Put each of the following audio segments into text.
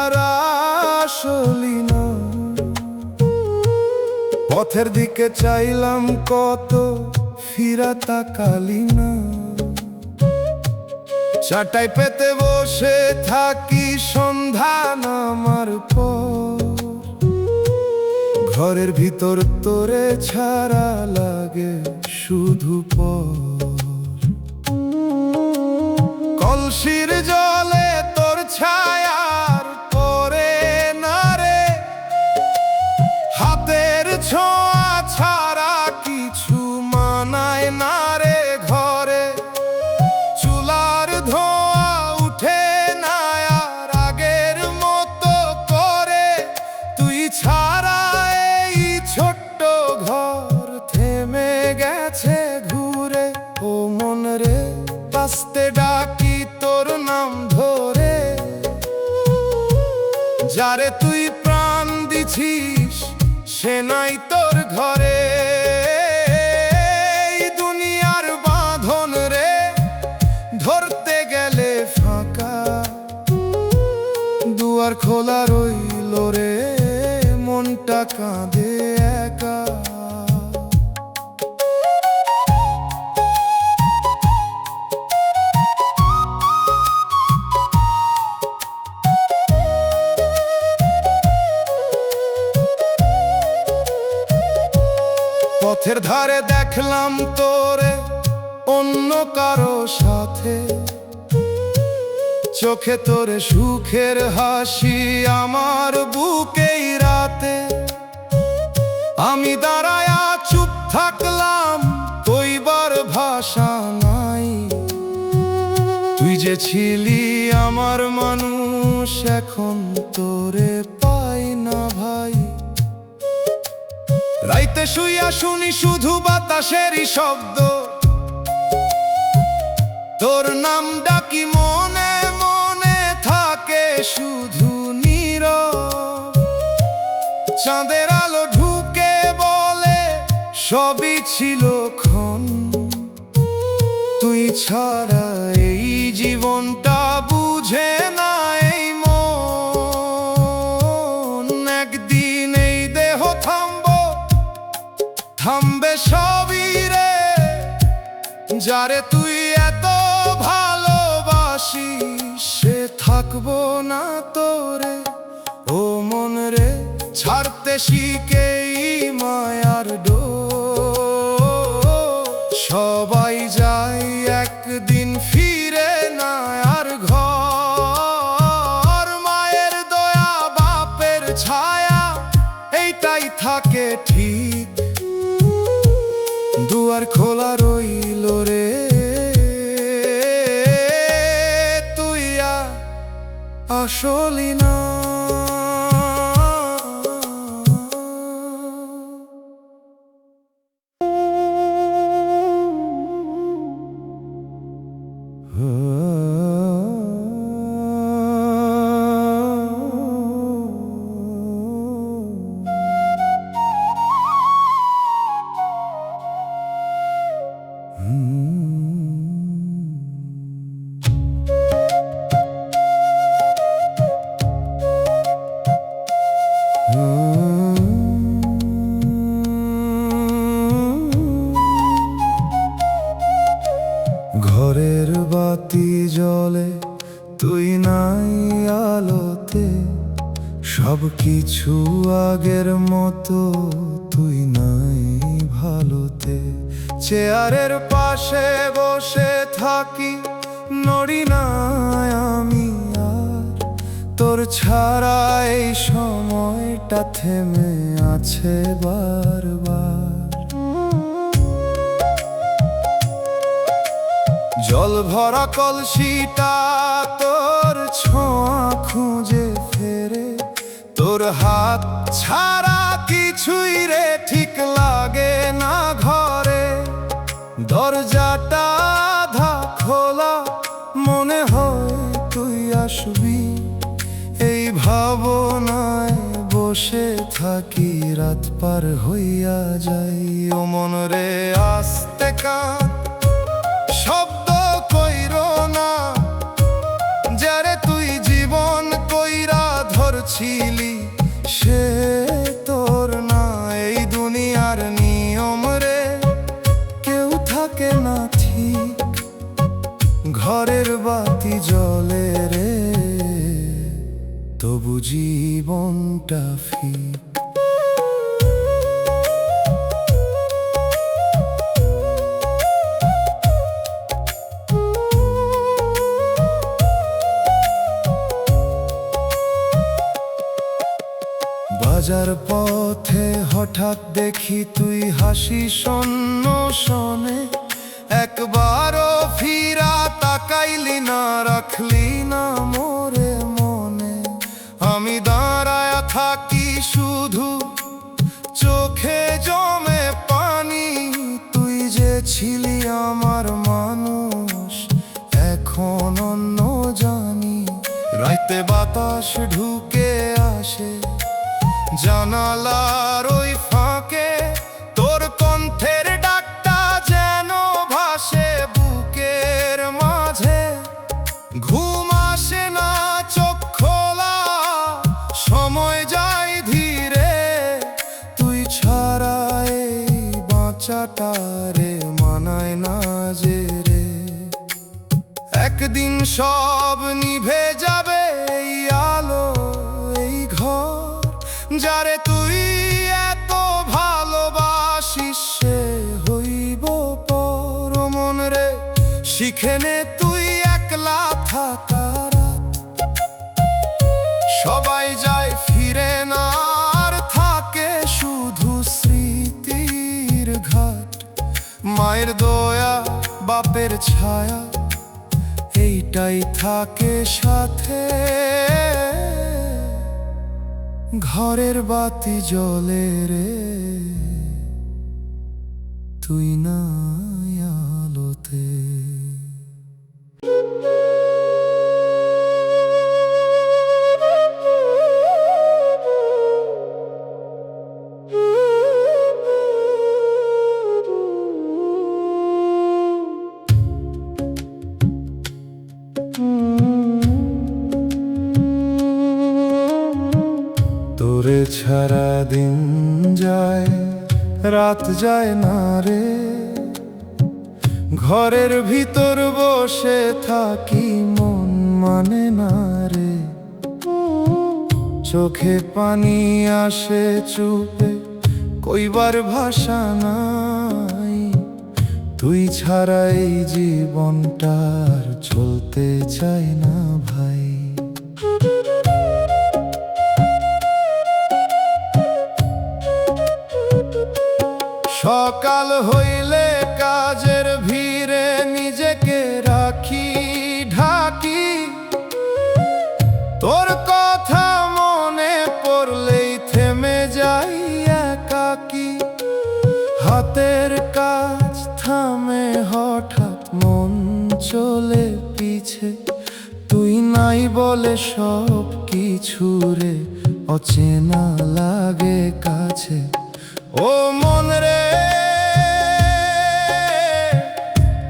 আর আসলি না। পথের দিকে চাইলাম কত, ফিরা তাকালি না। চাটাই পেতে বসে থাকি সন্ধ্যা নামার পর, ঘরের ভিতর তোরে ছাড়া লাগে শুধু পর। কলসির জলে তোর ছায়ার পরে না রে, হাতের ছোঁয়া ছাড়া কিছু মানায় না রে ঘরে। চুলার ধোঁয়া উঠে না আর আগের মতো করে, তুই ছাড়া এই ছোট্ট ঘর থেমে গেছে ঘুরে। ও মন রে, বাঁচতে ডাকি তোর নাম ধরে, যারে তুই প্রাণ দিছিস সে নাই তোর ঘরে। এই দুনিয়ার বাঁধন রে ধরতে গেলে ফাঁকা, দুয়ার খোলা রইল রে, মনটা কাঁদে একা। পথের ধারে দেখলাম তোরে অন্য কারো সাথে, চোখে তোরে সুখের হাসি আমার বুকেই রাতে। আমি দাঁড়ায়া চুপ থাকলাম, কইবার ভাষা নাই। তুই যে ছিলি আমার মানুষ, এখন তোরে পাই না ভাই। রাইতে শুইয়া শুনি শুধু বাতাসেরই শব্দ, তোর নাম ডাকি মনে মনে থাকে শুধু নীরব। চাঁদের আলো ঢুকে বলে সবই ছিল ক্ষণ, তুই ছাড়া এই জীবনটা বুঝে না এই মন। একদিন এই দেহ থামবে সবই রে, যারে তুই এত ভালোবাসিস সে থাকবো না তোরে। ও মন রে, ছাড়তে শিখেই মায়ার ডোর। সবাই যায় একদিন ফিরে না আর ঘর। মায়ের দয়া বাপের ছায়া এইটাই থাকে ঠিক, দুয়ার খোলা রইল রে, তুই আসলি না। ঘরের বাতি জ্বলে তুই নাই আলোতে, সব কিছু আগের মতো তুই নাই ভালোতে। চেয়ারের পাশে বসে থাকি, নড়ি না আমি আর, তোর ছাড়া এই সময়টা থেমে আছে বারবার। জল ভরা কলসিটা তোর ছোঁয়া খুঁজে ফেরে, তোর হাত ছাড়া কিছুই রে ঠিক লাগে না ঘরে। দরজাটা আধা খোলা, মনে হয় তুই আসবি, এই ভাবনায় বসে থাকি, রাত পার হইয়া যাই। ও মন রে, আস্তে কাঁদ, শব্দ কইরো না, যারে তুই জীবন কইরা ধরছিলি সে তোর না। এই দুনিয়ার নিয়ম রে, কেউ থাকে না ঠিক, ঘরের বাতি জ্বলে রে, তবু জীবনটা ফিক। বাজার পথে হঠাৎ দেখি তুই হাসি শূন্য শনে, একবারও ফিরা তাকাইলি না, রাখলি না মোরে মনে। আমি দাঁড়ায়া থাকি শুধু, চোখে জমে পানি, তুই যে ছিলি আমার মানুষ এখন অন্য জানি। রাইতে বাতাস ঢুকে আসে জানালার ওই ফাঁকে, তোর কণ্ঠের ডাকটা যেন ভাসে বুকের মাঝে। ঘুম আসে না চোখ খোলা, সময় যায় ধীরে, তুই ছাড়া এই বাঁচাটা রে মানায় না যে রে। একদিন সব নিভে যাবে এই আলো এই ঘর, যারে তুই এত ভালোবাসিস সে হইব পর। মন রে শিখে নে তুই একলা থাকার, সবাই যায় ফিরে না, আর থাকে শুধু স্মৃতির ঘাট। মায়ের দয়া বাপের ছায়া এইটাই থাকে সাথে, ঘরের বাতি জ্বলে রে, তুই না আলোতে। তোরে ছাড়া দিন যায় রাত যায় না রে, ঘরের ভিতর বসে থাকি মন মানে না রে। চোখে পানি আসে চুপে কইবার ভাষা নাই, তুই ছাড়া এই জীবনটার চলতে চাই না ভাই। সকাল হইলে কাজের ভিড়ে নিজেকে রাখি ঢাকি, তোর কথা মনে পড়লেই থেমে যাই একাকি। হাতের কাজ থামে হঠাৎ মন চলে পিছে, তুই নাই বলে সব কিছু রে অচেনা লাগে কাছে। ও মন রে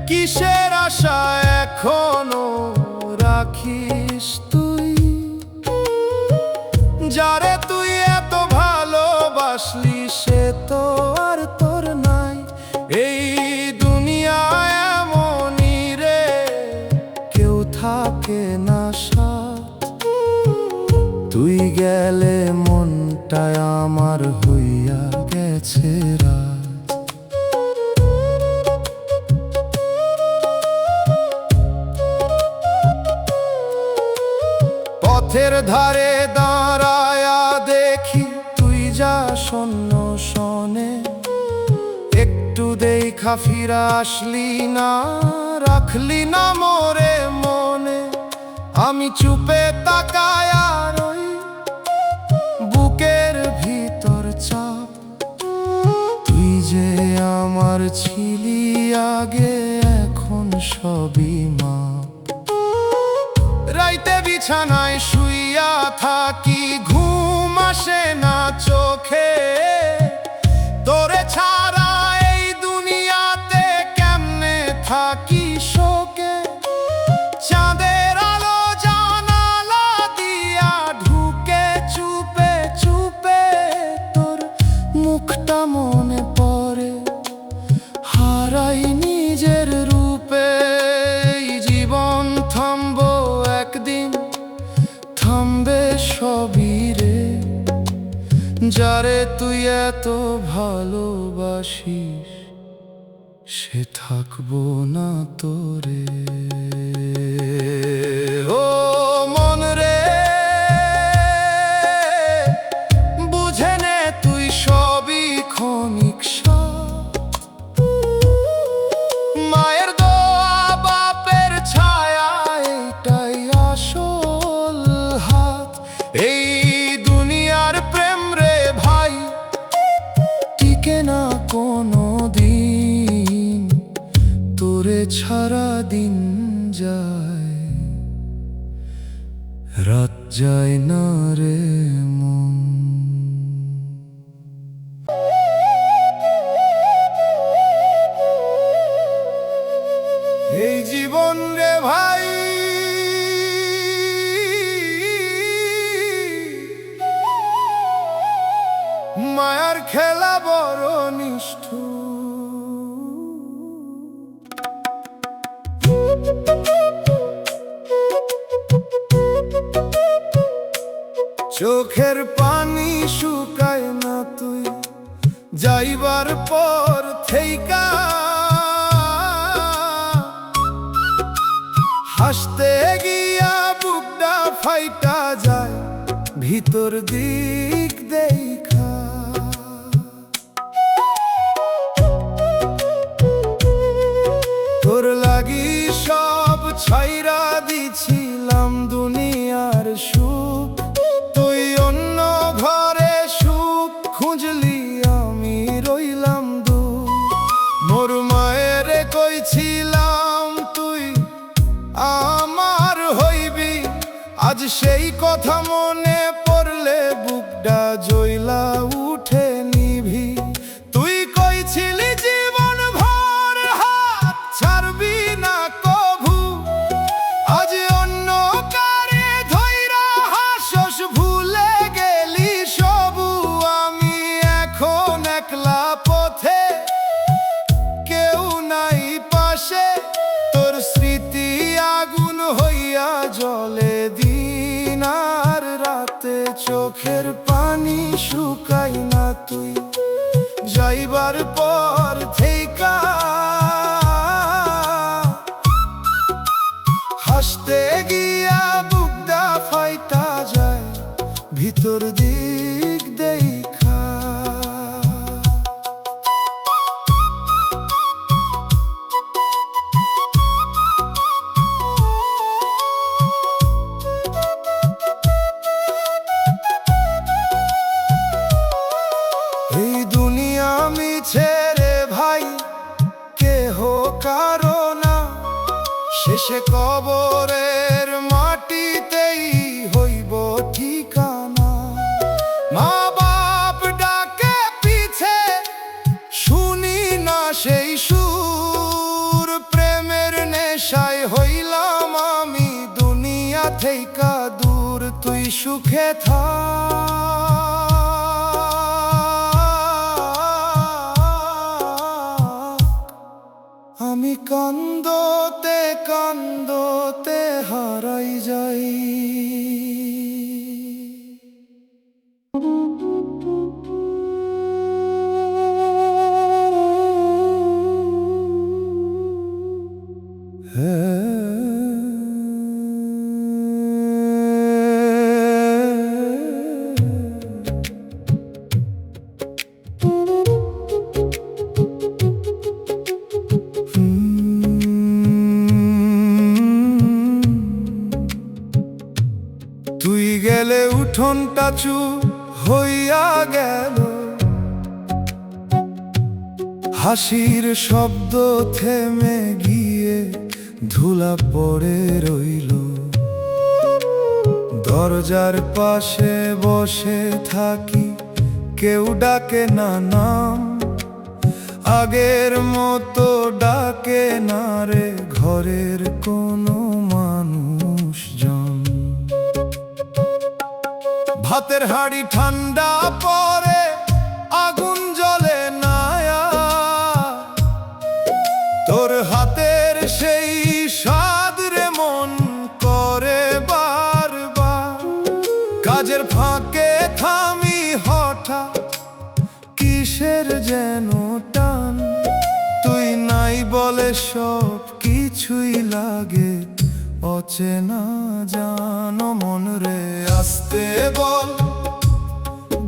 কিসের আশা এখনো রাখিস তুই, যারে তুই এত ভালোবাসলি সে তো আর তোর নাই। এই দুনিয়ায় এমনই রে, কেউ থাকে না সাথ, তুই গেলে মনটায় আমার হইয়া গেছে রাত। পথের ধারে দাঁড়ায়া দেখি তুই যা শূন্য শনে, একটু দেখা ফিরা আসলি না, রাখলি না মোরে মনে। আমি চুপে তাকায়া রই, বুকের ভিতর চাপ, তুই যে আমার ছিলি আগে এখন সবই মাপ। রাইতে বিছানায় শুইয়া থাকি ঘুম আসে না চোখে, তোরে ছাড়া এই দুনিয়াতে কেমনে থাকি শোকে। চাঁদের আলো জানালা দিয়া যারে তুই এত ভালোবাসিস সে থাকবো না তোরে। ও মন রে, বুঝে নে তুই সবই ক্ষণিক স্বাদ। মায়ের দোয়া বাপের ছায়া এটাই আসল হাত। এই দুনিয়ার প্রেম রে ভাই টিকে না কোনো দিন, তোরে ছাড়া দিন যায় রাত যায় না রে মন। এই জীবন রে ভাই মায়ার খেলা বড় নিষ্ঠুর। চোখের পানি শুকায় না তুই যাইবার পর থেইকা, হাসতে গিয়া বুকটা ফাইটা যায় ভিতর দিক দেখা। তোর লাগি সব ছাইরা দিছিলাম দুনিয়ার সুখ, তুই অন্য ঘরে সুখ খুঁজলি আমি রইলাম দূর। মোর মায়ের কইছিলাম তুই আমার হইবি, আজ সেই কথা মনে পড়লে বুকটা জ্বলা উঠে নিভি। তুই কইছিলি জীবন ভর হাত ছাড়বি না কভু, আজ অন্য কারে ধইরা হাসস ভুলে গেলি সবু। আমি এখন একলা পথে কেউ নাই পাশে, তোর স্মৃতি আগুন হইয়া জ্বলে দিন আর রাতে। চোখের পানি শুকাই না তুই যাইবার পর থেইকা, হাসতে গিয়া বুকটা ফাইটা যায় ভিতর দিক দেখা। এই দুনিয়া মিছে রে ভাই কেহ কারো না, শেষে কবরের মাটিতেই হইব ঠিকানা। মা বাপ ডাকে পিছে শুনি না সেই সুর, প্রেমের নেশায় হইলাম আমি দুনিয়া থেইকা দূর। তুই সুখে থাক, আমি কান্দতে কান্দতে হারাই যাই। তুই গেলে উঠোনটা চুপ হইয়া গেল, হাসির শব্দ থেমে গিয়ে ধুলা পড়ে রইল। দরজার পাশে বসে থাকি কেউ ডাকে না নাম, আগের মতো ডাকে না রে ঘরের কোনো মানুষজন। ভাতের হাঁড়ি ঠান্ডা পরে আগুন জ্বলে না, তোর হাতের সেই স্বাদ রে মন করে বারবার। কাজের ফাঁকে থামি হঠাৎ কিসের যেন টান, তুই নাই বলে সব কিছুই লাগে অচেনা। জানো মন রে আসতে বল,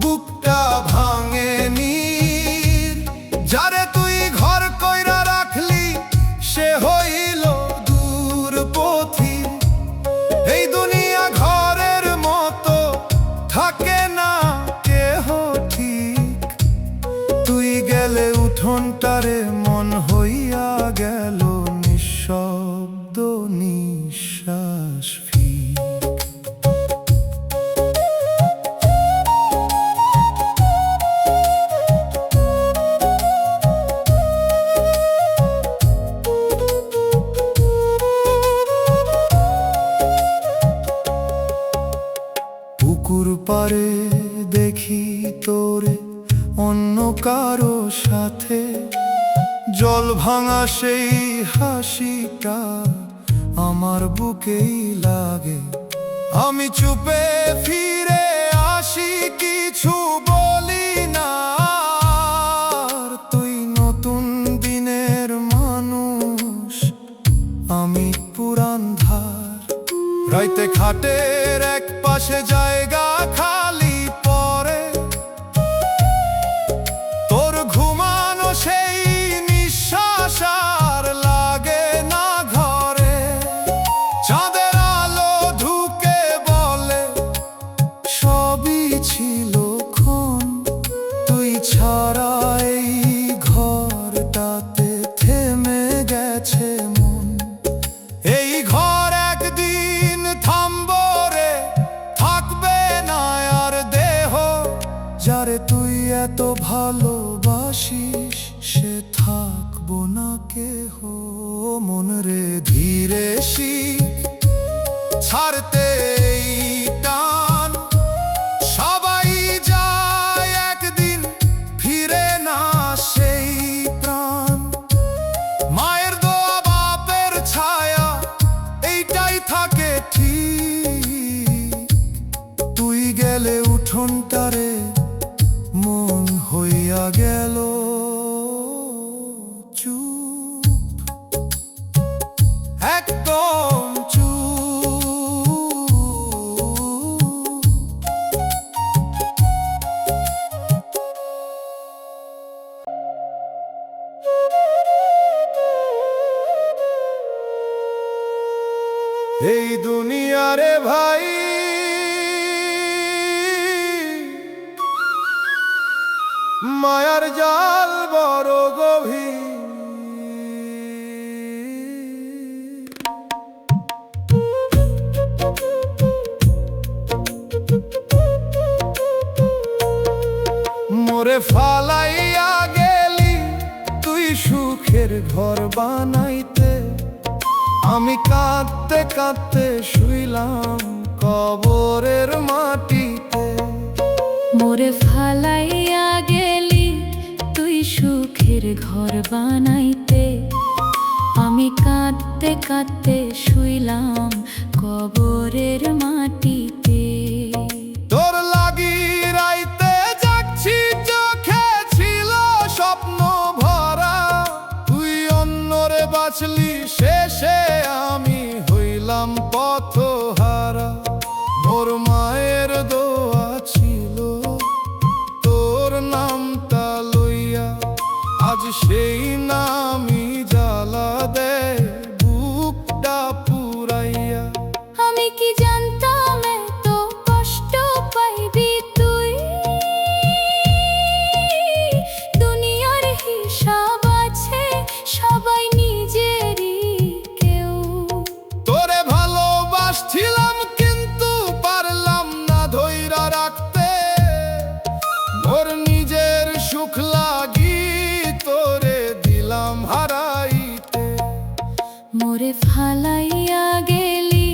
বুকটা ভাঙে নীর, যারে তুই ঘর কইরা রাখলি সে হইল দূর পথি। এই দুনিয়া ঘরের মতো থাকে না কেহ ঠিক, তুই গেলে উঠোনটারে মন হইয়া গেল নিঃশব্দ নিঃশ্বাস ফিক। পুকুর পাড়ে দেখি তোরে অন্য কারো সাথে, জল ভাঙা সেই হাসিটা আমার বুকেই লাগে। আমি চুপে ফিরে আসি, কিছু বলি না আর, তুই নতুন দিনের মানুষ, আমি পুরান ধার। রাইতে খাটের এক পাশে জায়গা খালি পরে, তোর ঘুমানো সেই নিঃশ্বাস আর লাগে না ঘরে। চাঁদের আলো ঢুকে বলে সবই ছিল ক্ষণ, তুই ছাড়া এই ঘরটাতে থেমে গেছে মন। এই ঘর একদিন থামবো রে, থাকবে না আর দেহ, যারে তুই এত ভালোবাসিস সে থাকবো না কেহ। মন রে ধীরে শিখ ছাড়তে এই টান, সবাই যায় একদিন ফিরে না সেই প্রাণ। মায়ের দোয়া বাপের ছায়া এইটাই থাকে ঠিক, তুই গেলে উঠোনটারে মন হইয়া গেল চুপ, একদম চুপ। এই দুনিয়ারে ভাই মায়ার জাল বড় গভীর, মোরে ফালাইয়া গেলি তুই সুখের ঘর বানাইতে, আমি কাঁদতে কাঁদতে শুইলাম কবরের মাটিতে। মোরে ফালাইয়া গেলি তুই সুখের ঘর বানাইতে, আমি কাঁদতে কাঁদতে শুইলাম কবরের মাটিতে। তোর লাগি রাইতে জাগছি, চোখে ছিল স্বপ্ন ভরা, তুই অন্যরে বাঁচলি শেষে আমি হইলাম পথহারা। মোর মায়ের দোয়া ছিল তোর নামটা লইয়া, আজ সেই নামই জ্বালা দেয় বুকটা পুরাইয়া। আমি কি জানতাম এত কষ্ট পাইবি তুই, দুনিয়ার হিসাব আছে সবাই নিজেরই কেউ। তোরে ভালোবাসছিলাম কিন্তু পারলাম না ধইরা রাখতে, মোর নিজের সুখ লাগি তোরে দিলাম হারাইতে। মোরে ফালাইয়া গেলি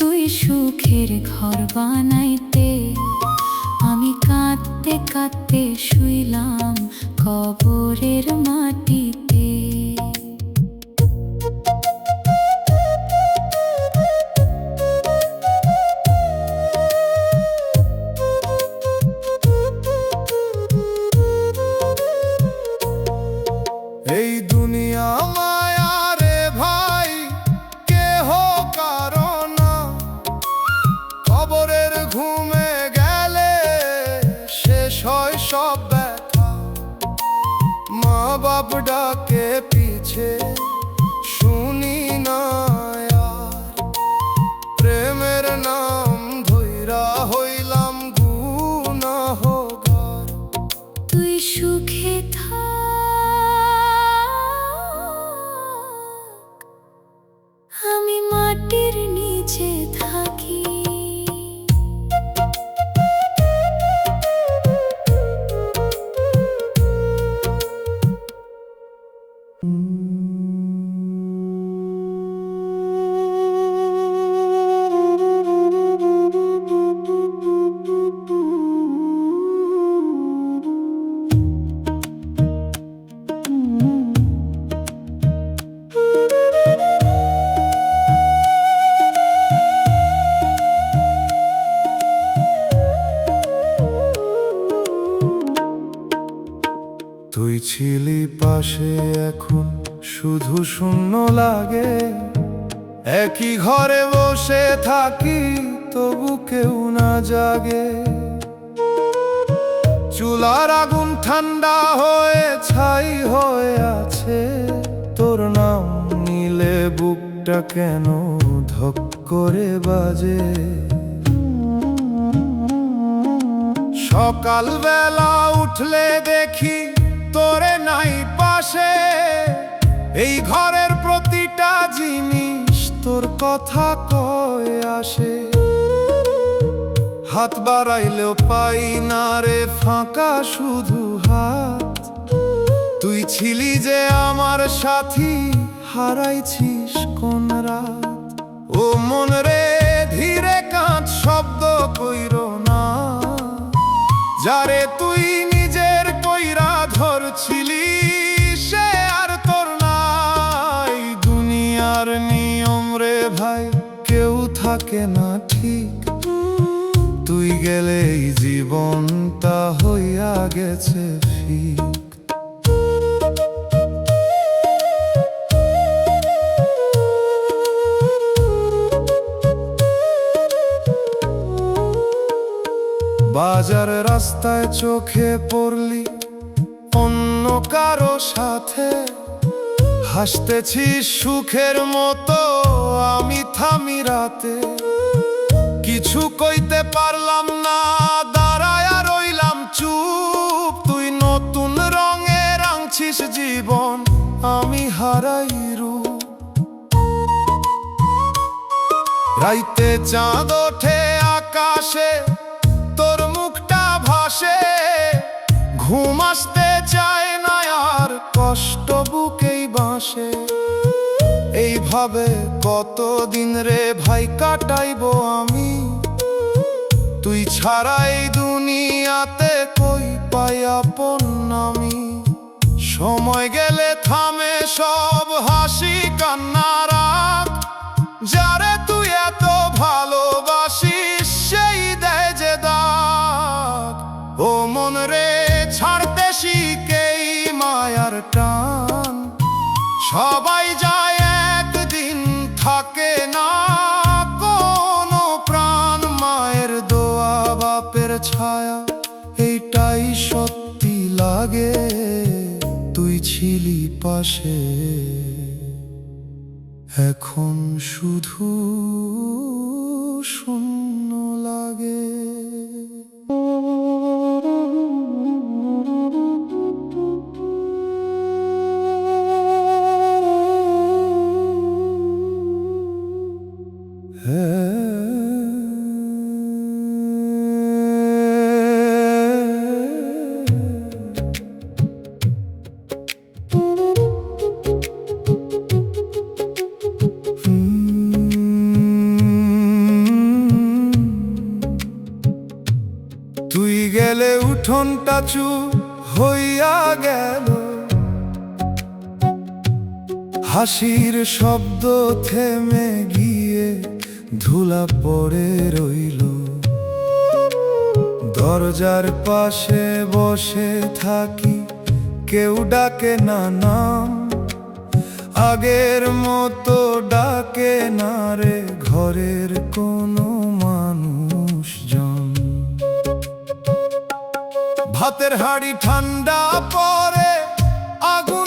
তুই সুখের ঘর বানাইতে, আমি কাঁদতে কাঁদতে শুইলাম কবরের মাটিতে। বাপ ডাকে পিছে শুনি না আর। প্রেমের নাম ধইরা হইলাম গুনাহগার। তুই সুখে থাক, আমি মাটির নিচে থাকি। তুই ছিলি পাশে, এখন শুধু শূন্য লাগে। একই ঘরে বসে থাকি, তবু কেউ না জাগে। চুলার আগুন ঠান্ডা হয়ে ছাই হয়ে আছে, তোর নাম নিলে বুকটা কেন ধক করে বাজে। সকালবেলা উঠলে দেখি তোরে নাই পাশে, এই ঘরের প্রতিটা জিনিস তোর কথা কয়ে আসে। হাত বাড়াইলেও পাই না রে ফাঁকা শুধু হাত। তুই ছিলি যে আমার সাথী, হারাইছিস কোন রাত। ও মন রে ধীরে কাঁদ, শব্দ কইরো না, যারে তুই নিজের কইরা ধরছিলি সে আর তোর নাই। দুনিয়ার নিয়ম রে ভাই, কেউ থাকে না ঠিক। তুই গেলেই জীবনটা হইয়া গেছে ফিক। বাজার রাস্তায় চোখে পড়লি অন্য কারো সাথে, হাসতেছি সুখের মতো আমি থামি রাতে। কিছু কইতে পারলাম না, দাঁড়ায়া রইলাম চুপ। তুই নতুন রঙে রাঙছিস জীবন, আমি হারাই রূপ। রাইতে চাঁদ ওঠে আকাশে, তোর মুখটা ভাসে। ঘুম আসতে চায় না আর, কষ্ট বুকেই বাসে। এইভাবে কতদিন রে ভাই কাটাইবো আমি, তুই ছাড়াই দুনিয়াতে কই পাই আপন আমি। সময় গেলে থামে সব হাসি কান্না রাগ, যারে তুই এত ভালোবাসিস সেই দেয় যে দাগ। ও মন রে ছাড়তে শিখেই মায়ার টান, সবাই যায় একদিন থাকে না কোনো প্রাণ। মায়ের দোয়া বাপের ছায়া, এইটাই সত্যি লাগে। তুই ছিলি পাশে, এখন শুধু শূন্য লাগে। তুই গেলে উঠোনটা চুপ হইয়া গেল, হাসির শব্দ থেমে গিয়ে ধুলা পড়ে রইল। দরজার পাশে বসে থাকি, কেউ ডাকে না নাম। আগের মতো ডাকে না রে ঘরের কোনো মানুষজন। ভাতের হাঁড়ি ঠান্ডা পড়ে, আগুন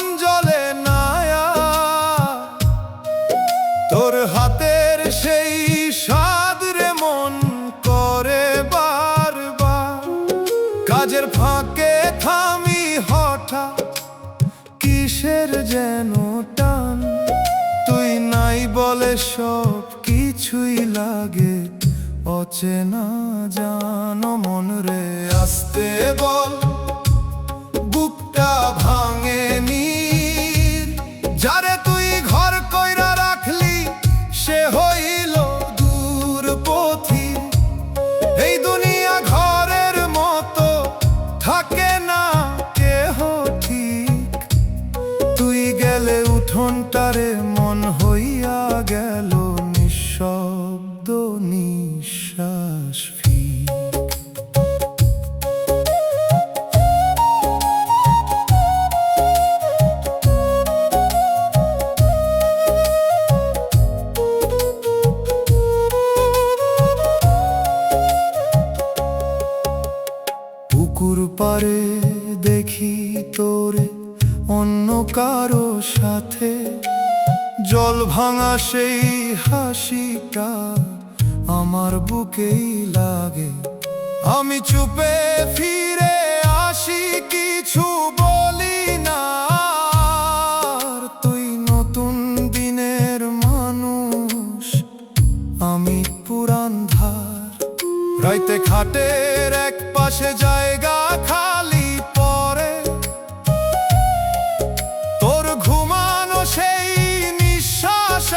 কাজের ফাঁকে থামি হঠাৎ, কিসের যেন টান। তুই নাই বলে সব কিছুই লাগে অচেনা, জানো মন রে আসতে বল, বুকটা ভাঙে নীর। যারে তুই ঘর কইরা রাখলি সে হইল দূর পথি। এই দুনিয়া ঘরের মতো থাকে না কেহ ঠিক। তুই গেলে উঠোনটারে মন হইয়া গেল নিঃশব্দ নিঃশ্বাস ফিক। পুকুর পারে দেখি তোরে অন্য কারো সাথে, জল ভাঙা সেই হাসিটা আমার বুকেই লাগে। আমি চুপে ফিরে আসি, কিছু বলি না আর। তুই নতুন দিনের মানুষ, আমি পুরান ধার। রাইতে খাটের এক পাশে জায়গা খালি পরে, তোর ঘুমানো সেই নিঃশ্বাস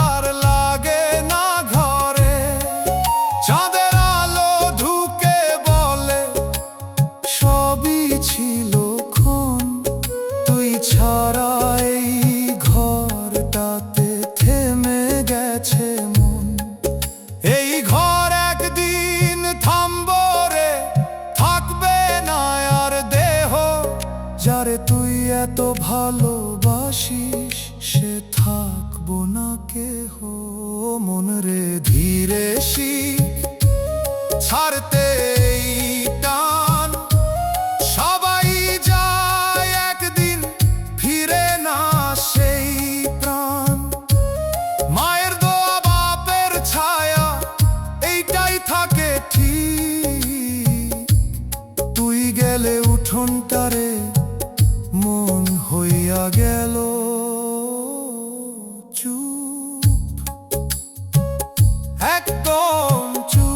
আর লাগে না ঘরে। চাঁদের আলো ঢুকে বলে সবই ছিল ক্ষণ, তুই ছাড়া এই ঘরটাতে থেমে গেছে মন। এই ঘর একদিন থামবো রে, থাকবে না আর দেহ। যারে তুই এত ভালোবাসিস সে থাকবো না কেহ। মন রে ধীরে শিখ ছাড়তে এই টান। সবাই যায় একদিন, ফিরে না সেই প্রাণ। মায়ের দোয়া বাপের ছায়া এইটাই থাকে ঠিক। তুই গেলে উঠোনটারে মন হইয়া গেল চুপ, একদম চুপ।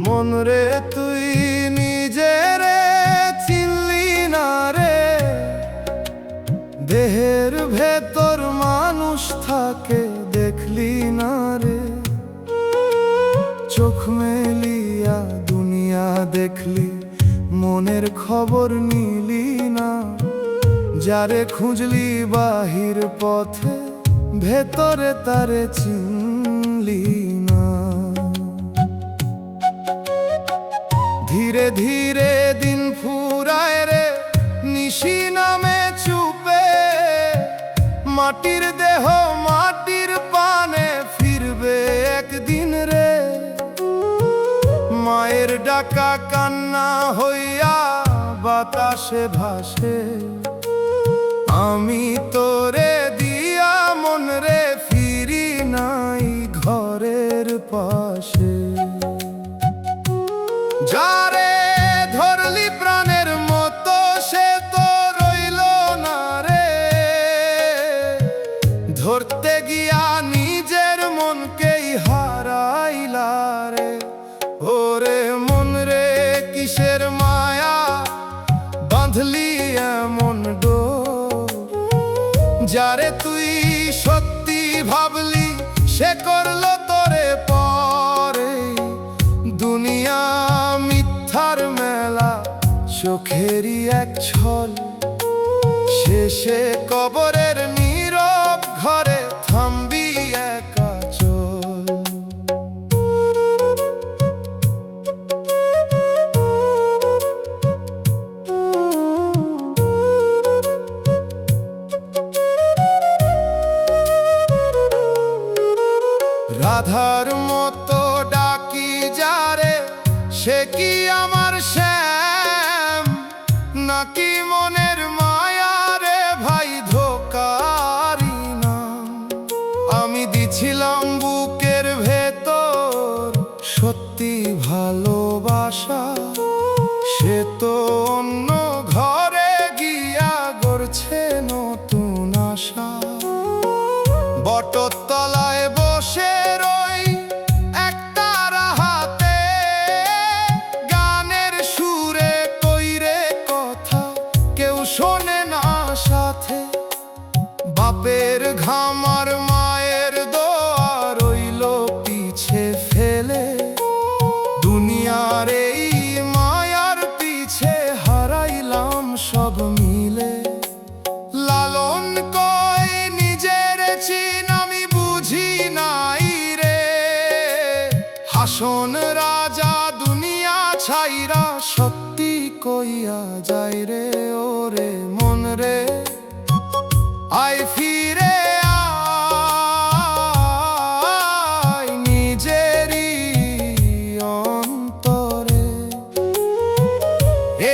মন রে তুই নিজের চিনলি না রে, দেহের ভেতর মানুষ থাকে দেখলি না রে। চোখ মেলিয়া দুনিয়া দেখলি, মনের খবর নিলি না। যারে খুঁজলি বাহির পথে, ভেতরে তারে চিনলি না। ধীরে ধীরে দিন ফুরায় রে, নিশি নামে চুপে। মাটির দেহ মাটির পানে ফিরবে একদিন রে। মায়ের ডাকা কান্না হইয়া বাতাসে ভাসে। আমি তোরে দিয়া মন রে ফিরি নাই ঘরের পাশে। যারে ধরলি প্রাণের মতো সে তো রইল না রে। ধরতে গিয়া নিজের মনকেই হারাইলা রে। ওরে মন রে কিসের মায়া বাঁধলি এমন ডোর। যারে তুই সত্যি ভাবলি সে করলো তোরে পরে। দুনিয়া মিথ্যার মেলা, চোখেরই এক ছল। শেষে কবরের নীরব ঘরে থামবি একা চল। রাধার মতো ডাকি যারে, সে কি আমার শ্যাম নাকি মনের মায়া রে ভাই ধোকারি নাম। আমি দিছিলাম বুকের ভেতর সত্যি ভালোবাসা, সে তো অন্য ঘরে গিয়া গড়ছে নতুন আশা। বটতলায় বসে রই একতারা হাতে, গানের সুরে কইরে কথা কেউ শোনে না সাথে। বাপের ঘামার মায়ের দোয়া রইল পিছে ফেলে, দুনিয়ার এই মায়ার পিছে হারাইলাম সব মিলে। লালন কই নিজের চিন আমি বুঝি নাই রে, হাসন রাজা দুনিয়া ছাইরা সত্যি কইয়া যায় রে। ওরে মন রে আয় ফিরে আয় নিজেরই অন্তরে।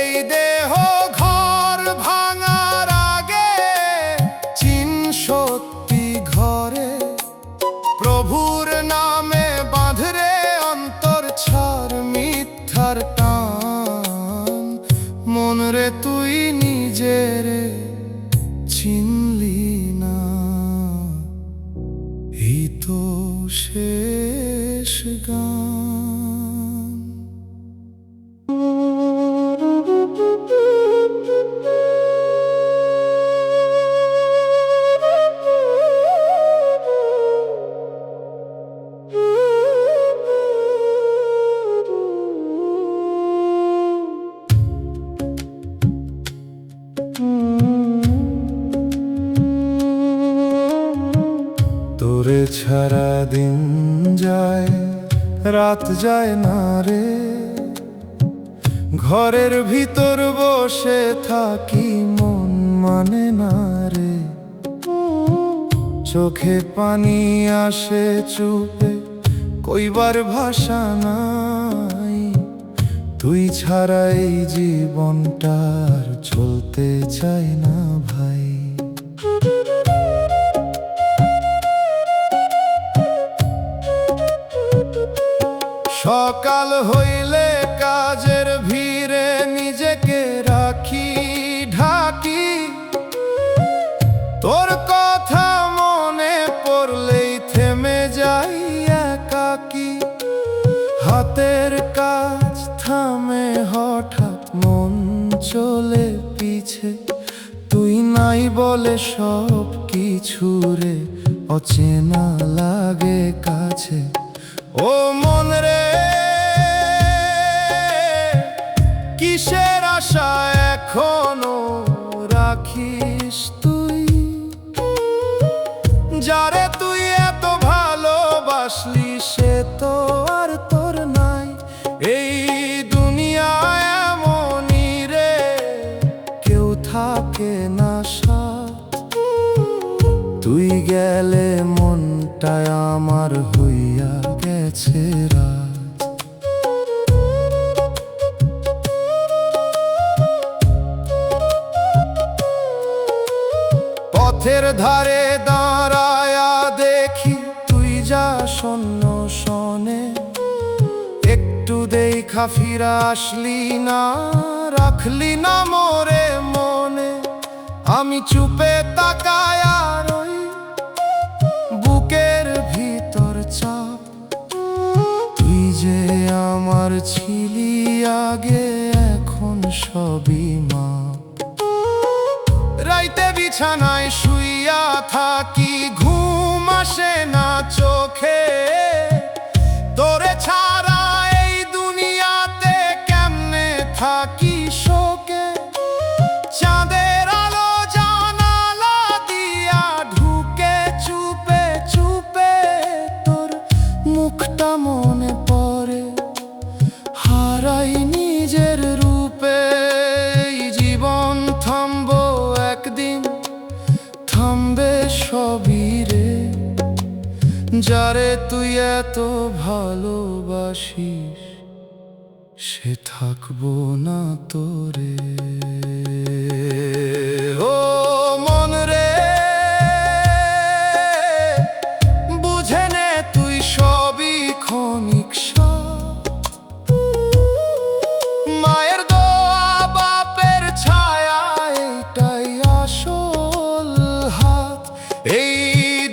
এই দেহ ঘর ভাঙার আগে চিন সত্যি ঘরে, প্রভুর নামে বাঁধরে অন্তর ছাড় মিথ্যার টান। মন রে তুই নিজেরে চিনলি না, এই তো শেষ গান। তোরে ছাড়া দিন যায় রাত যায় না রে, ঘরের ভিতর বসে থাকি মন মানে না রে। চোখে পানি আসে চুপে কইবার ভাষা নাই, তুই ছাড়া এই জীবনটার চলতে চাই না ভাই। সকাল হইলে কাজের ভিড়ে নিজেকে রাখি ঢাকি, তোর কথা মনে পড়লেই থেমে যাই একাকি। হাতের কাজ থামে হঠাৎ মন চলে পিছে, তুই নাই বলে সব কিছু রে অচেনা লাগে কাছে। ও মন রে কিসের আশা এখনো রাখিস তুই, যারে তুই এত ভালোবাসলি সে তো আর তোর নাই। এই দুনিয়ায় এমনই রে কেউ থাকে না সাথ, তুই গেলে মনটায় আমার হইয়া গেছে রাত। পথের ধারে দাঁড়ায়া দেখি তুই যা শূন্য শোনে, একটু দেখা ফিরা আসলি না, রাখলি না মোরে মনে। আমি চুপে তাকায়া রই বুকের ভিতর চাপ, তুই যে আমার ছিলি আগে এখন সবই মা। রাইতে বিছানায় শুইয়া থাকি ঘুম আসে না চোখে, তোরে ছাড়া এই দুনিয়াতে কেমনে থাকি শোকে। চাঁদের আলো জানালা দিয়া ঢুকে চুপে চুপে, তোর মুখটা মনে পড়ে হারাই নিজের রূপে। জীবন থামবো একদিন, থামবে সবই রে, যারে তুই এত ভালোবাসিস সে থাকবো না তোরে। ও মন রে, বুঝে নে তুই সবই ক্ষণিক স্বাদ। মায়ের দোয়া বাপের ছায়া এটাই আসল হাত। এই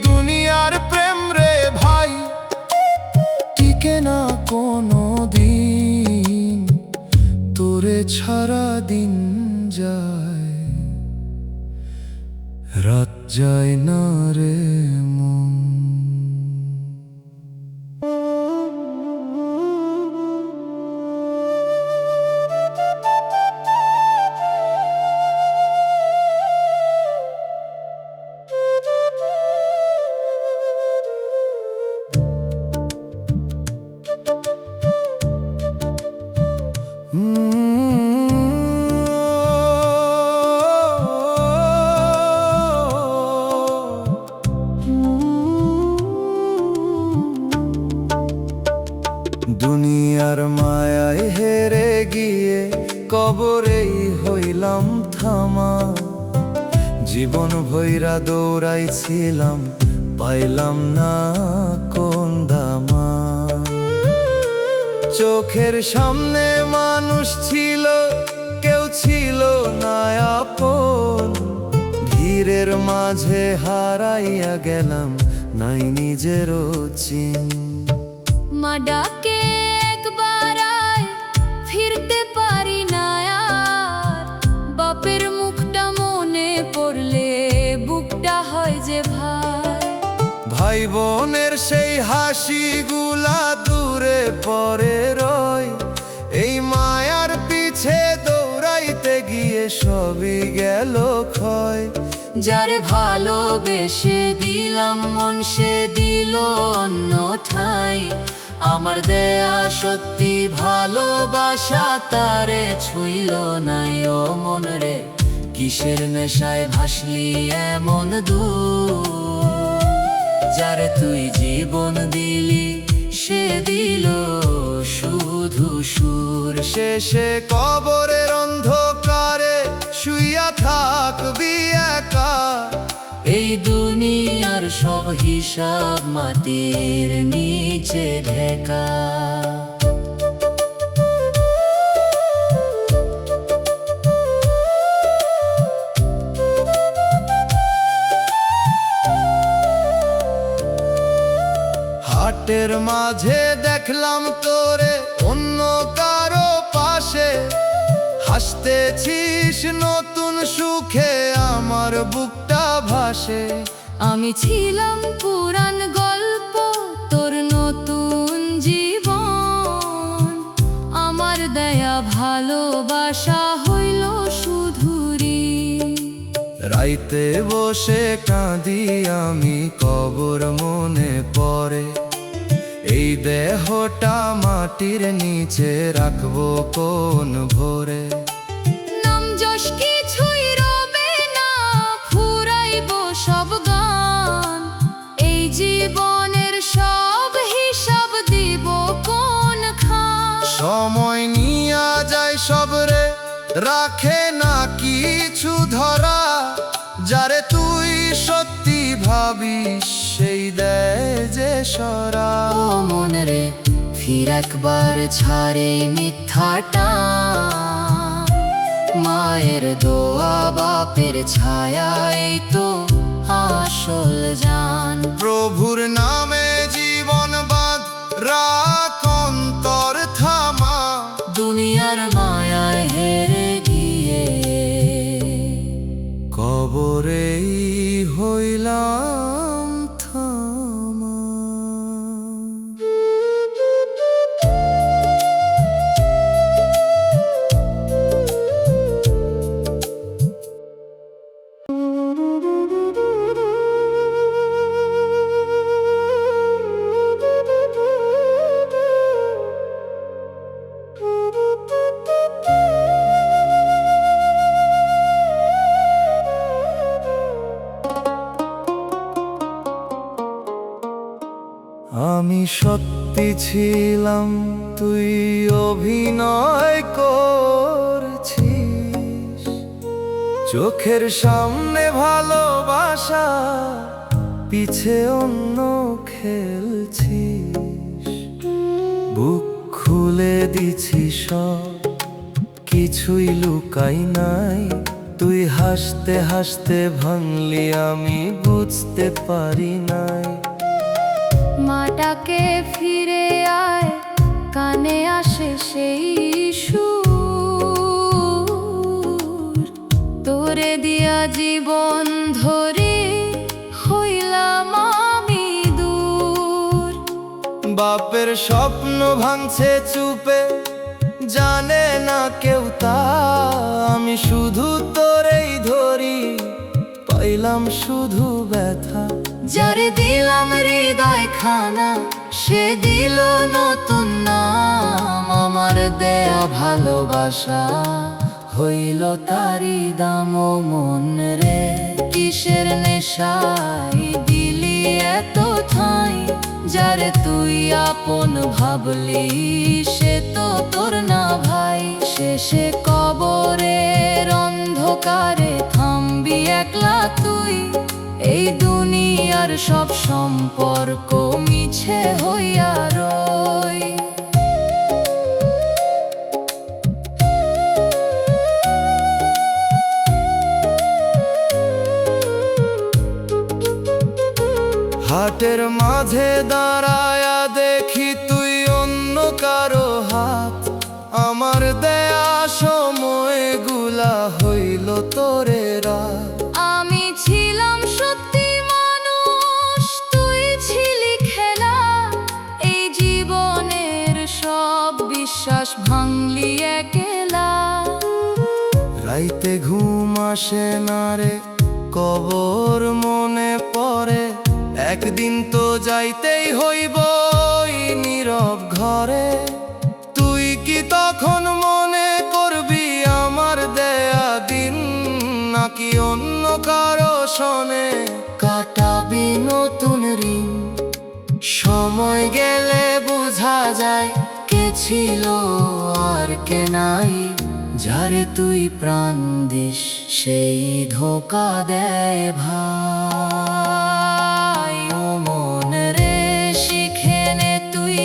দুনিয়ার প্রেম রে ভাই টিকে না কোনো দিন, তোরে ছাড়া দিন যায় রাত যায় না রে মন। দুনিয়ার মায়ায় হেরে গিয়ে কবরেই হইলাম থামা। জীবন ভৈরা দৌড়াইছিলাম পাইলাম না কোন দামা। চোখের সামনে মানুষ ছিল কেউ ছিল না আপন, ভিড়ের মাঝে হারাইয়া গেলাম নাই নিজেরও চিন। মা ডাকে একবার আয়, ফিরতে পারি না আর। বাপের মুখটা মনে পড়লে বুকটা হয় যে ভাই। ভাই বোনের সেই হাসিগুলা দূরে পরে রয়। এই মায়ার পিছে দৌড়াইতে গিয়ে সবই গেল ক্ষয়। যারে ভালোবেসে দিলাম মন সে দিল অন্য ঠাই। আমার দেয়া সত্যি ভালোবাসা তারে ছুঁইল নাই। ও মন রে, কিসের নেশায় ভাসলি এমন দূর। যারে তুই জীবন দিলি সে দিল শুধু সুর। শেষে কবরের অন্ধকারে শুইয়া থাকবি একা। এই দুনিয়ার সব হিসাব মাটির নিচে ঢেকা। হাটের মাঝে দেখলাম তোরে অন্য কারো পাশে। হাসতেছিস নতুন সুখে আমার বুকটা ভাসে। আমি ছিলাম পুরান গল্প তোর নতুন জীবন। আমার দেয়া ভালোবাসা হইল শুধুরি। রাইতে বসে কাঁদি আমি কবর মনে পড়ে। এই দেহটা মাটির নিচে রাখবো কোন ভোরে। নাম যশ কিছুই রবে না, ফুরাইব সব গান। এই জীবনের সব হিসাব দিব কোন খান। সময় নিয়া যায় সব রে, রাখে না কিছু ধরা। যারে তুই সত্যি ভাবিস সেই দেয় যে সরা। ও মন রে, ফির একবার ছাড়ে মিথ্যাটা। মায়ের দোয়া বাপের ছায়া এই তো আসল জান। প্রভুর নামে জীবন বাঁধ রাখ অন্তর থামা। দুনিয়ার মায়ায় হেরে গিয়ে কবরেই হইলাম থামা। আমি সত্যি ছিলাম, তুই অভিনয় করছিস। চোখের সামনে ভালোবাসা, পিছে অন্য খেলছিস। বুক খুলে দিছি সব, কিছুই লুকাই নাই। তুই হাসতে হাসতে ভাঙলি, আমি বুঝতে পারি নাই। মাটাকে ফিরে আয়, কানে আসে সেই সুর। তোরে দিয়া জীবন ধরে হইলাম আমি দূর। বাপের স্বপ্ন ভাঙছে চুপে, জানে না কেউ তা। আমি শুধু তোরেই ধরি, পাইলাম শুধু ব্যথা। যারে দিলাম হৃদয় খানা, সে দিল নতুন নাম। আমার দেয়া ভালোবাসা হইল তারি দাম। ও মন রে, কিসের নেশাই দিলি এত ঠাঁই। যারে তুই আপন ভাবলি, সে তো তোর না ভাই। শেষে কবরের অন্ধকারে থামবি একলা তুই। এই দুনিয়ার সব সম্পর্ক মিছে হইয়া রয়। হাটের মাঝে দাঁড়ায়া দেখি তুই অন্য কারো হাত। আমার দেয়া সময়গুলা হইল তোরে রাত। আমি ছিলাম সত্যি মানুষ, তুই ছিলি খেলা। এই জীবনের সব বিশ্বাস ভাঙলি একলা। রাইতে ঘুম আসে না রে, কবর মনে পড়ে। একদিন তো যাইতেই হইব এই নীরব ঘরে। তুই কি তখন মনে করবি আমার দেয়া দিন, নাকি অন্য কারো শোনে কাটাবি নতুন ঋণ। সময় গেলে বোঝা যায় কে ছিল আর কে নাই। যারে তুই প্রাণ দিস, সেই ধোকা দেয় ভাই। ও মন রে, শিখে নে তুই,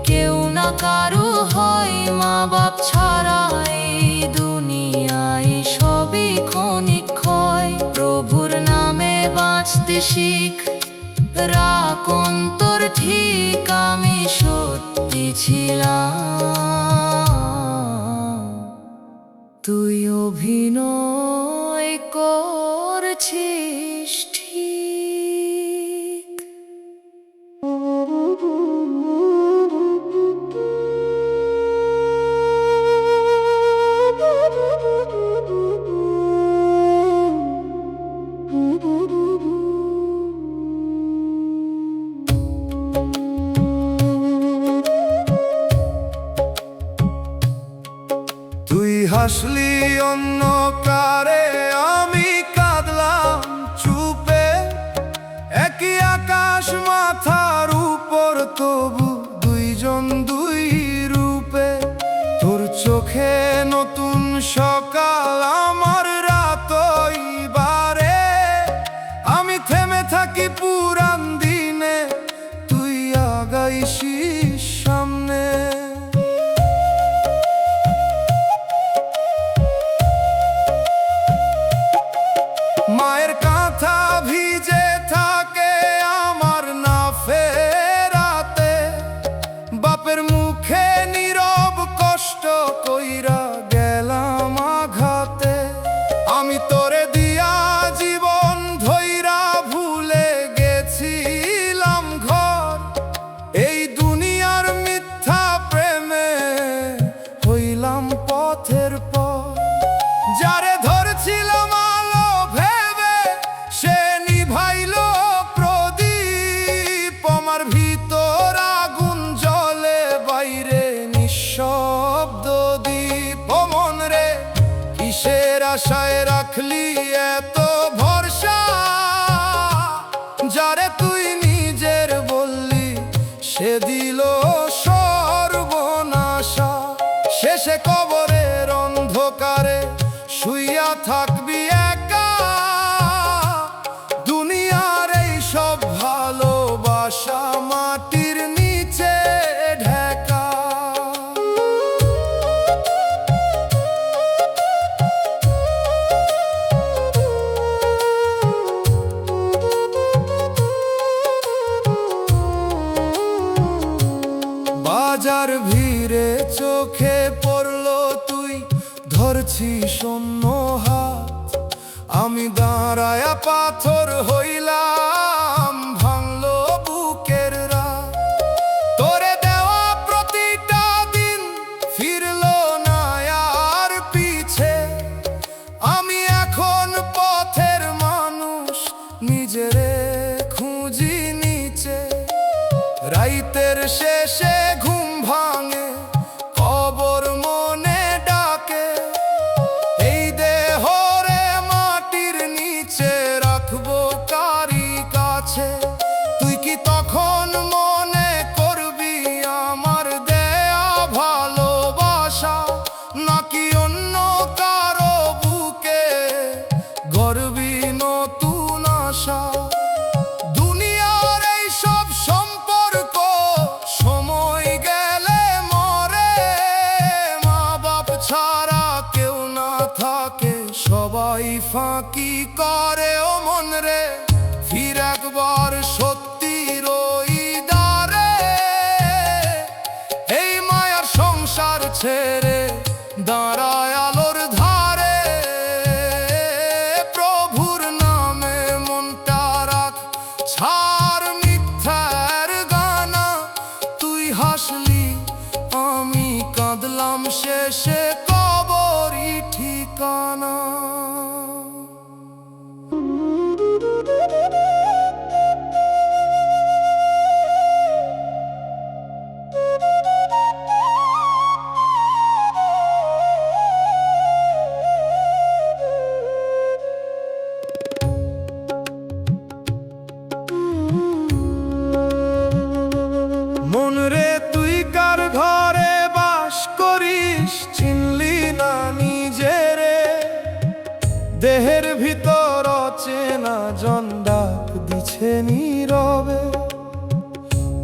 কেউ না কারো হয় মা বাপ ছাড়া। এই দুনিয়ায় সবই ক্ষণিক ক্ষয়। প্রভুর নামে বাঁচতে শিখ, রাখ অন্তর ঠিক। আমি সত্যি ছিলাম, তুই অভিনয় করছিস ঠিক। তুই হাসলি অন্য কারে, আমি কাঁদলাম চুপে। একই আকাশ মাথার উপর, তবু দুইজন দুই রূপে। তোর চোখে নতুন সকাল, আমার রাতই বারে। আমি থেমে থাকি পুরান দিনে, তুই আগাইছিস সামনে। মায়ের কাঁথা ভিজে থাকে আমার না ফেরাতে। বাপের মুখে নীরব কষ্ট কইরা গেলাম আঘাতে। আমি তোরে দিয়া জীবন ধইরা ভুলে গেছি। থাকবি একা। দুনিয়ার এই সব ভালোবাসা মাটির নিচে ঢাকা। বাজার ভিড়ে চোখে পড়লো তুই ধরছিস অন্য হাত। আমি দাঁড়ায়া পাথর হইলাম, ভাঙলো বুকের রাত। তোরে দেওয়া প্রতিটা দিন ফিরলো না আর পিছে। আমি এখন পথের মানুষ, নিজেরে খুঁজি নিচে। রাইতের শেষে ঘুম ভাঙে, কবর মনে ডাকে। এই দেহরে মাটির নিচে রাখবো কারি কাছে। তুই কি তখন মনে করবি আমার দেয়া ভালোবাসা, নাকি অন্য কারো বুকে গড়বি নতুন আশা? দুনিয়ার এই সব সম্পর্ক সময় গেলে মরে। মা বাপ ছাড়া কেউ না থাকে, সবাই ফাঁকি করে। ও মন রে, ফির একবার সত্যির ওই দ্বারে। এই মায়ার সংসার ছেড়ে দাঁড়ায় আলোর ধারে। প্রভুর নামে মনটা রাখ, ছাড় মিথ্যার গানা। তুই হাসলি, আমি কাঁদলাম, শেষে কবরই ঠিকানা। মন রে, তুই কার ঘরে বাস করিস চিনলি না নিজেরে। দেহের ভিতর অচেনা জন ডাক দিছে নীরবে।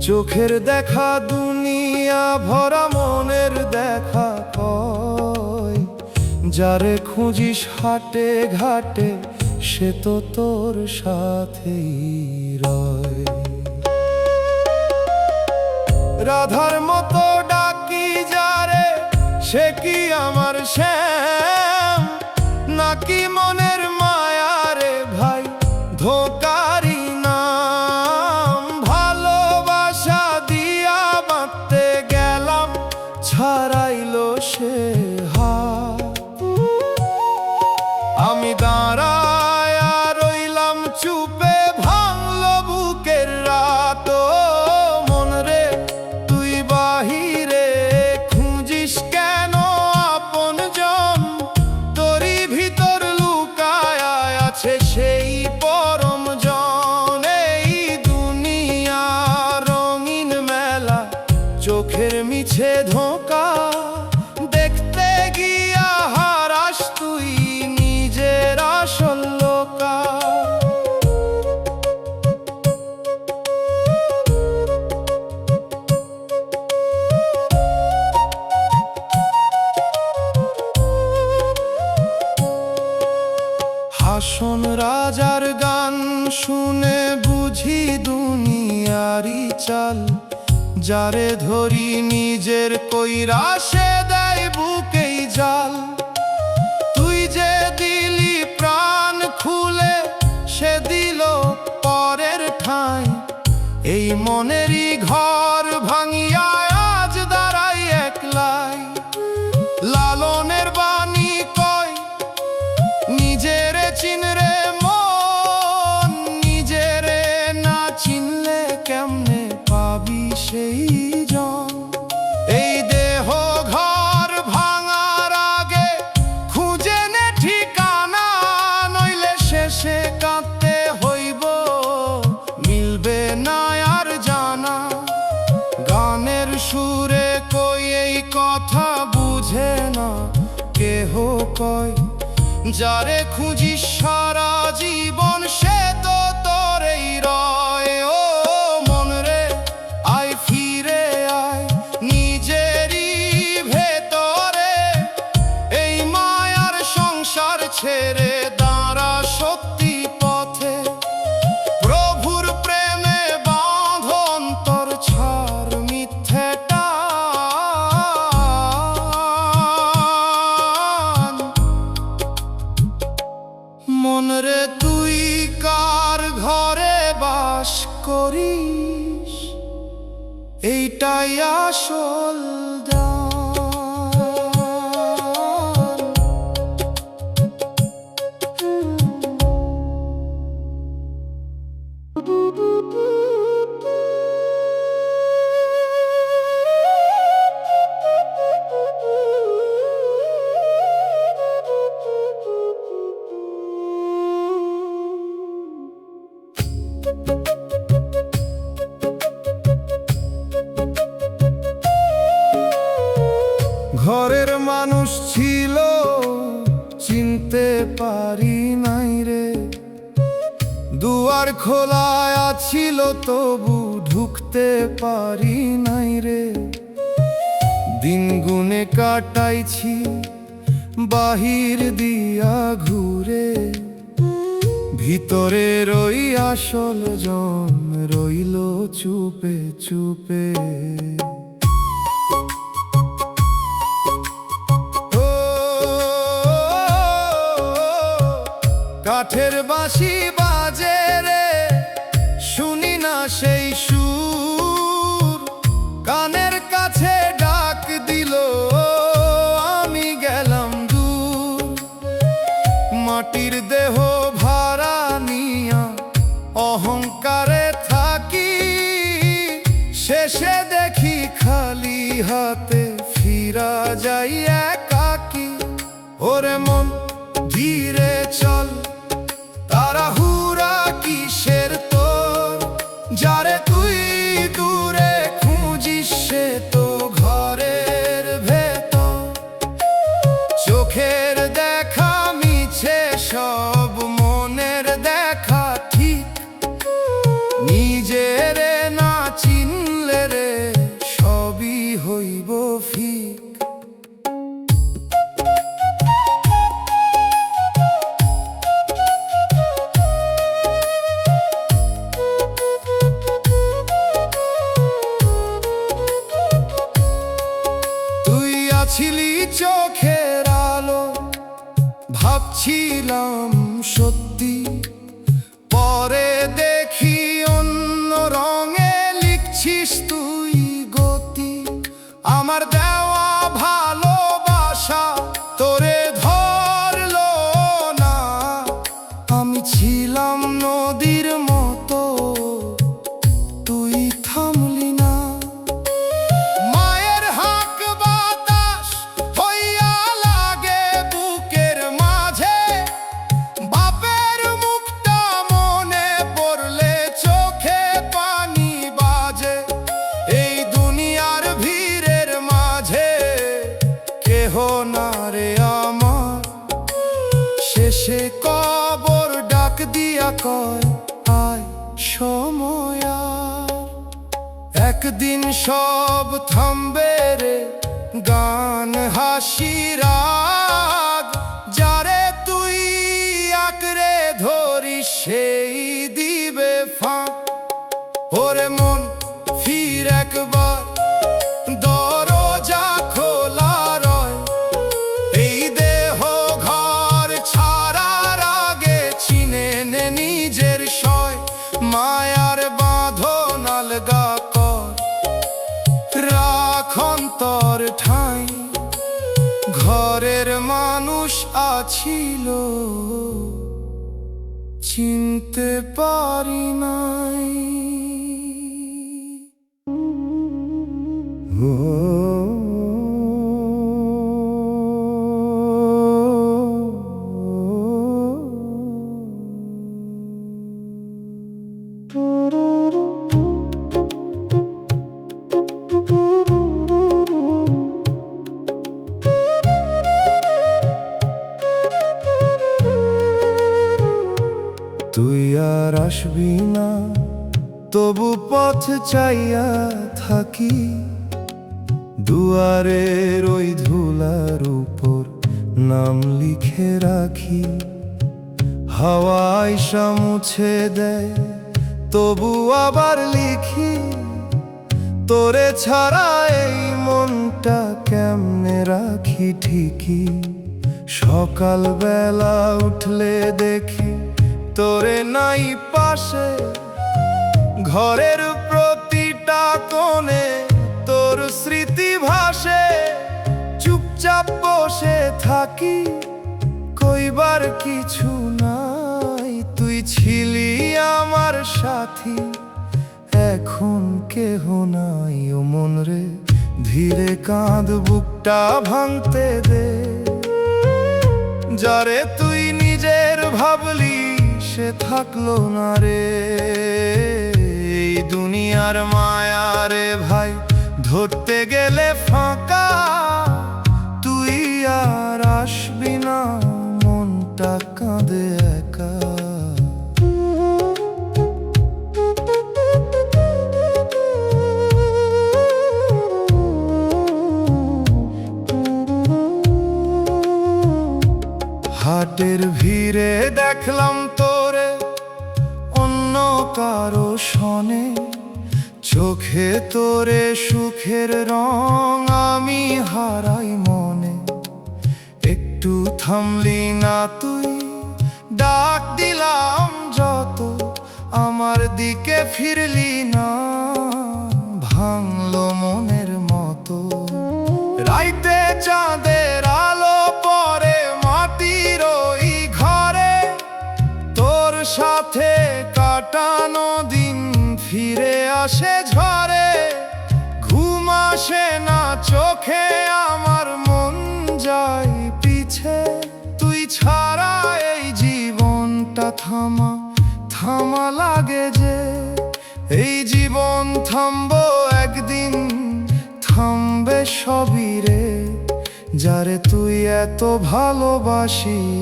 চোখের দেখা দুনিয়া ভরা, মনের দেখা কয়। যারে খুঁজিস হাটে ঘাটে, সে তো তোর সাথেই রয়। রাধার মতো ডাকি যারে, সে কি আমার শ্যাম, নাকি মনের মায়ারে ভাই ধোকারি নাম? ভালোবাসা দিয়া বাঁধতে গেলাম, ছাড়াইলো সে হাত। আমি দাঁড়ায় রইলাম চুপে, ভাঙলো বুকের রাত। মন রে, তুই বাহিরে খুঁজিস কেন আপন জন? তোরই ভিতর লুকায় আছে সেই পরম জন। এই দুনিয়া রঙিন মেলা, চোখের মিছে ধোঁকা। দেখতে গিয়া হারাস তুই নিজের আসল লোকা। হাসন রাজার গান শুনে বুঝি দুনিয়ারি চাল। যারে ধরি নিজের কইরা, সে দেয় বুকেই জাল। তুই যে দিলি প্রাণ খুলে, সে দিল পরের ঠাঁই। এই মনেরই ঘর ভাঙিয়া আজ দাঁড়াই একলাই। লালনের বাণী কয়, নিজেরে চিনরে মন, নিজেরে না চিনলে কেমনে পাবি সেই জন? এই দেহ ঘর ভাঙার আগে খুঁজে নে ঠিকানা, নইলে শেষে কাঁদতে হইব, মিলবে না আর জানা। যারে খুঁজিস সারা জীবন সে তো তোরেই রয়। ও মন রে আয় ফিরে আয় নিজেরই ভেতরে, এই মায়ার সংসার ছেড়ে দাঁড়া সত্যি পথে। প্রভুর প্রেমে বাঁধ অন্তর, ছাড় মিথ্যে টান। মন রে তুই কার ঘরে বাস করিস, এইটাই আসল দান। ঘরের মানুষ ছিল চিনতে পারি নাই রে, দুয়ার খোলা ছিল তবু ঢুকতে পারি নাই রে। দিন গুনে কাটাইছি বাহির দিয়া ঘুরে, ভিতরের ওই আসল জন রইল চুপে চুপে। কাঠের বাঁশি বাজে রে, শুনি না সেই সুর, কানের কাছে ডাক দিল আমি গেলাম দূর। মাটির দেহ ভাড়া নিয়া অহংকারে থাকি, শেষে দেখি খালি হাতে ফিরা যাই একাকী। ওরে মন ধীরে চল, তাড়াহুড়া কিসের তোর, যারে তুই দূরে খুঁজিস সে তো ঘরের ভেতর। চোখের দেখা মিছে সব মনের দেখা ঠিক, নিজেরে না চিনলে রে সবই হইব ফিক। ছিলি চোখের আলো, ভাবছিলাম সত্যি, পরে দেখি অন্য রঙে লিখছিস তুই গতি। আমার দেওয়া ভালোবাসা তোরে ধরলো না, আমি ছিলাম নদীর মতো তুই থামলি না। শেষে কবর ডাক দিয়া কয় আয় সময় আর, একদিন সব থামবে রে গান হাসি রাগ। যারে তুই আঁকড়ে ধরিস সেই দিবে ফাঁক। ওরে মন ফির একবার, দরজা খোলা রয়, এই দেহ ঘর ছাড়ার আগে চিনে নে নিজের সয়। মায়ার বাঁধন আলগা কর, রাখ অন্তর ঠাঁই, ঘরের মানুষ আছিল চিনতে পারি নাই। তবু পথ চাইয়া থাকি, দুয়ারের ওই ধুলার উপর নাম লিখে রাখি। হাওয়ায় মুছে দেয় তবু আবার লিখি, তোরে ছাড়া এই মনটা কেমনে রাখি ঠিকই। সকালবেলা উঠলে দেখি তোরে নাই পাশে, ঘরের প্রতিটা কোণে তোর স্মৃতি ভাসে। চুপচাপ বসে থাকি, কইবার কিছু নাই, তুই ছিলি আমার সাথী, এখন কেহ নাই। ও মন রে ধীরে কাঁদ, বুকটা ভাঙতে দে, যারে তুই নিজের ভাবলি সে থাকলো না রে। এই দুনিয়ার মায়া রে ভাই, ধরতে গেলে ফাঁকা, তুই আর আসবি না, মনটা কাঁদে একা। হাটের ভিড়ে দেখলাম তোরে অন্য কারো সনে, চোখে তোরে সুখের রং আমি হারাই মনে। একটু থামলি না তুই, ডাক দিলাম যত, আমার দিকে ফিরলি না, ভাঙলো মনের মতো। রাইতে চাঁদের আলো পরে মাটির ওই ঘরে, তোর সাথে কাটানো দিন ফিরে আসে ঝরে। ঘুম আসে না চোখে আমার, মন যায় পিছে, তুই ছাড়া এই জীবনটা থামা থামা লাগে যে। এই জীবন থামবো একদিন, থামবে সবই রে, যারে তুই এত ভালোবাসিস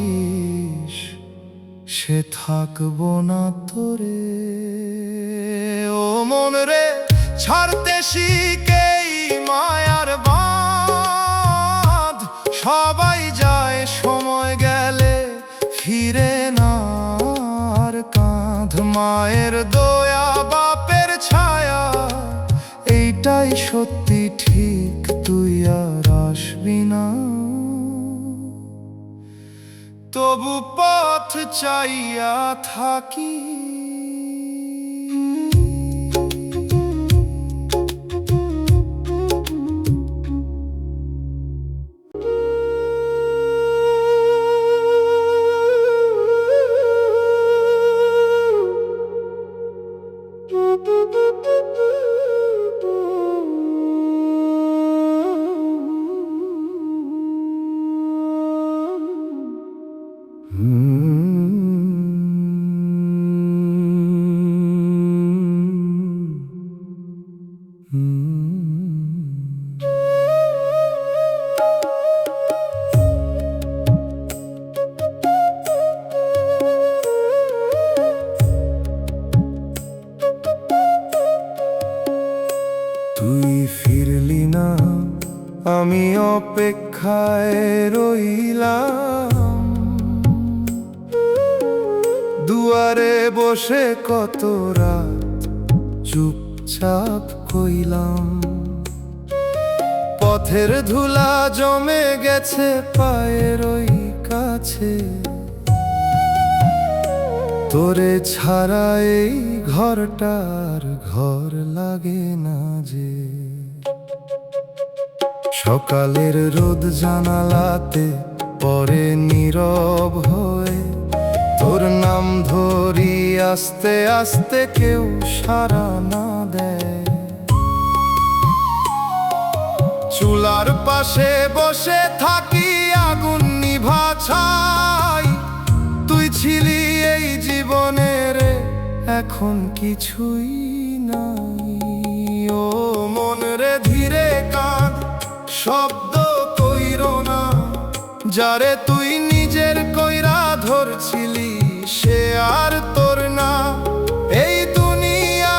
সে থাকবো না তোরে। ও মন রে ছাড়তে শিখেই মায়ার বাঁধ, সবাই যায় সময় গেলে ফিরে না আর কাঁধ। মায়ের দয়া বাপের ছায়া, এইটাই সত্যি ঠিক, তুই আর আসবি না, তবু পথ চাইয়া থাকি। তুই ফিরলি না, আমি অপেক্ষায় রইলাম, দুয়ারে বসে কত রাত চুপচাপ কইলাম। পথের ধুলা জমে গেছে পায়ের ওই কাছে, তোরে ছাড়া এই ঘরটার ঘর লাগে না যে। সকালের রোদ জানালাতে পরে নীরব হয়ে, তোর নাম ধরি আস্তে আস্তে, কেউ সাড়া না দেয়। চুলার পাশে বসে থাকি আগুন নিভা ছাই, তুই ছিলি এই জীবনের, এখন কিছুই নাই। ও মন রে ধীরে কাঁদ, শব্দ কইরো না, যারে তুই নিজের কইরা ধরছিলি সে আর তোর না। এই দুনিয়া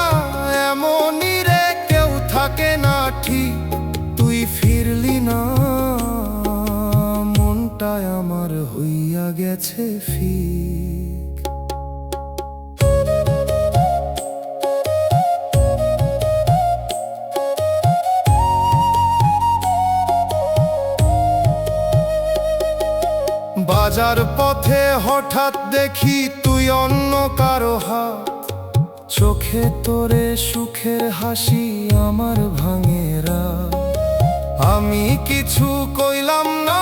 মনটায় আমার হইয়া গেছে ফিক। বাজার পথে হঠাৎ দেখি তুই অন্য কারো হাত, চোখে তোরে সুখের হাসি আমার ভাঙেরা। আমি কিছু কইলাম না,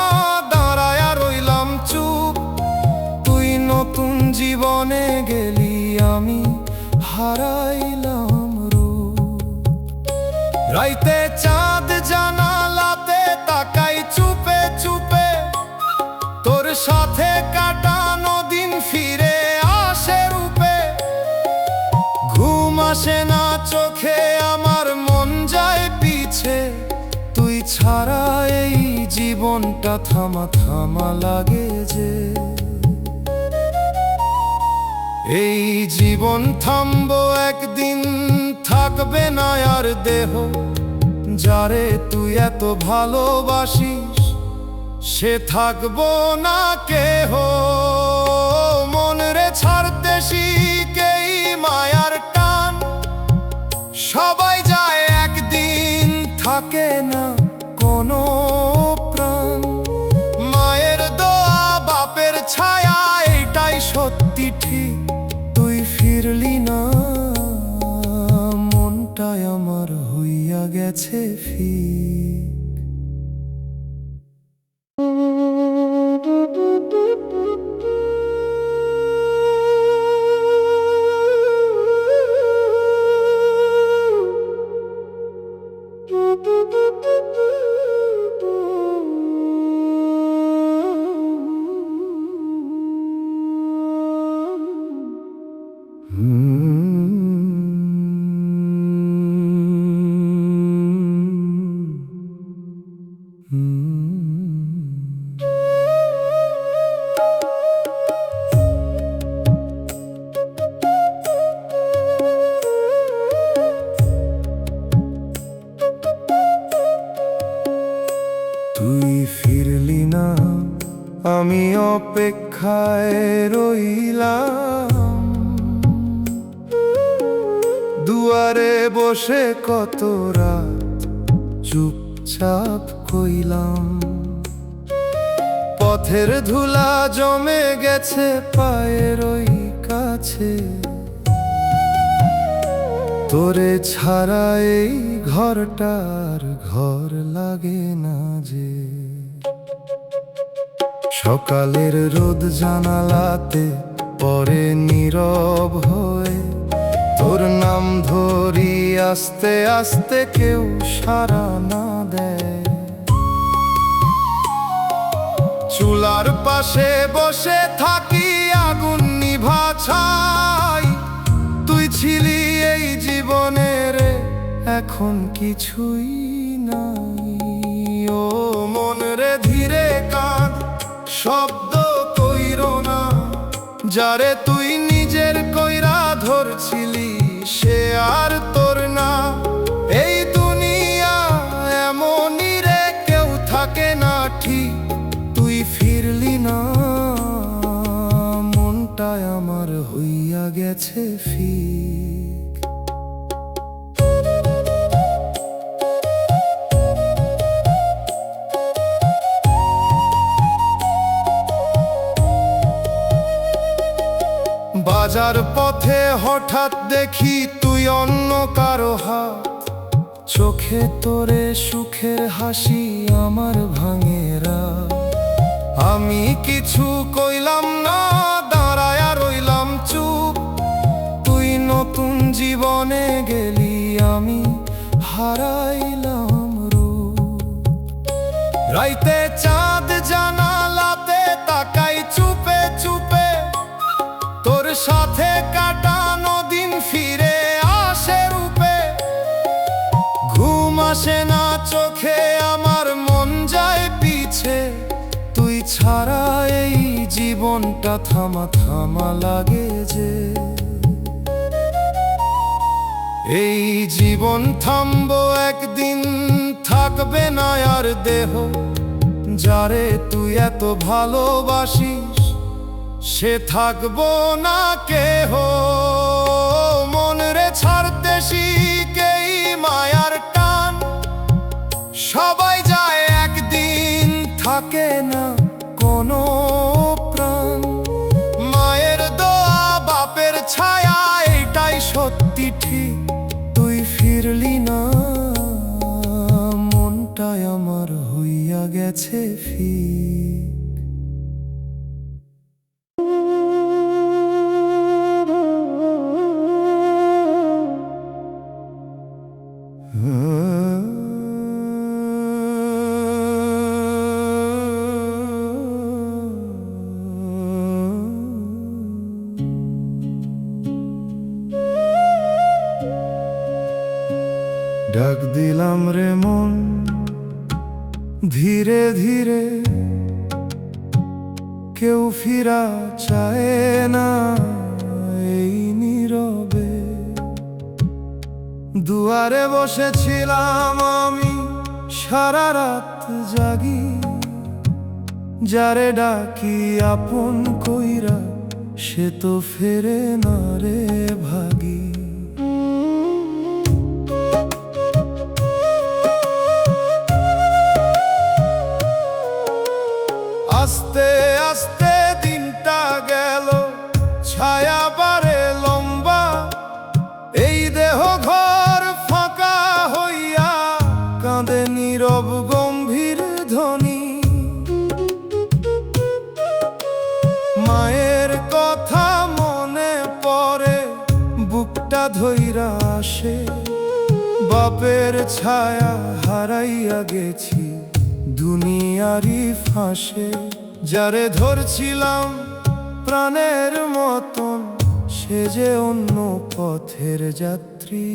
দাঁড়ায়া রইলাম চুপ। তুই নতুন জীবনে গেলি, আমি হারাইলাম রূপ। রাইতে চাঁদ জানালাতে তাকাই চুপে চুপে, তোর সাথে কাটানো দিন ফিরে আসে রূপে। ঘুম আসে না চোখে আমার, মন যায় পিছে। তুই ছাড়া এই জীবনটা থামা থামা লাগে যে। এই জীবন থামবো একদিন, থাকবে না আর দেহ। যারে তুই এত ভালোবাসিস, সে থাকবো না কেহ। মন রে ছাড়তে শিখেই মায়ার টান, সবাই যায় একদিন, থাকে না কোনো প্রাণ। মায়ের দোয়া বাপের ছায়া, এটাই সত্যি ঠিক। তুই ফিরলি না, মনটায় আমার হইয়া গেছে ফিক। তুই ফিরলি না, আমি অপেক্ষায় রইলাম। দুয়ারে বসে কত রাত চুপচাপ কইলাম। পথের ধুলা জমে গেছে পায়ের ওই কাছে, তোরে ছাড়া এই ঘরটার ঘর লাগে না যে। সকালের রোদ জানালাতে পরে নীরব হয়ে, তোর নাম ধরি আস্তে আস্তে, কেউ সাড়া না দেয়। চুলার পাশে বসে থাকি আগুন নিভা ছাই। তুই ছিলি এই জীবনের, এখন কিছুই নাই। ও মন রে ধীরে কাঁদ, শব্দ কইরো না। যারে তুই নিজের কইরা ধরছিলি, সে আর তোর না। এই দুনিয়া এমনই রে, কেউ থাকে না ঠিক। তুই ফিরলি না, মনটায় আমার হইয়া গেছে ফিক। বাজার পথে হঠাৎ দেখি তুই অন্য কারো হাত, চোখে তোরে সুখের হাসি আমার ভাঙেরা। আমি কিছু কইলাম না, দাঁড়ায়া রইলাম চুপ। তুই নতুন জীবনে গেলি, আমি হারাইলাম রূপ। রাইতে চাঁদ জানালাতে তাকাই চুপে চুপে, তোর সাথে কাটানো দিন ফিরে আসে রূপে। ঘুম আসে না চোখে আমার, মন যায় পিছে। তুই ছাড়া এই জীবনটা থামা থামা লাগে যে। এই জীবন থামবো একদিন, থাকবে না আর দেহ। যারে তুই এত ভালোবাসিস সে থাকবো না কেহ, মন রে ছাড়তে শিখেই মায়ার টান। সবাই যায় একদিন, থাকে না কোনো প্রাণ। মায়ের দোয়া বাপের ছায়া এটাই সত্যি ঠিক, তুই ফিরলি না। মনটাই আমার হইয়া গেছে ফির। ডাক দিলাম রে মন ধীরে ধীরে, কেউ ফিরা চায় না এই নীরবে। দুয়ারে বসেছিলাম আমি সারা রাত জাগি, যারে ডাকি আপন কইরা সে তো ফেরে না রে ভাগি। আস্তে আস্তে দিনটা গেল, ছায়া বাড়ে লম্বা, এই দেহ ঘর ফাঁকা হইয়া কাঁদে নীরব গম্ভীর ধ্বনি। মায়ের কথা মনে পড়ে, বুকটা ধইরা আসে, বাপের ছায়া হারাইয়া গেছি দুনিয়ারি ফাঁসে। যারে ধরছিলাম প্রাণের মতন সে যে অন্য পথের যাত্রী।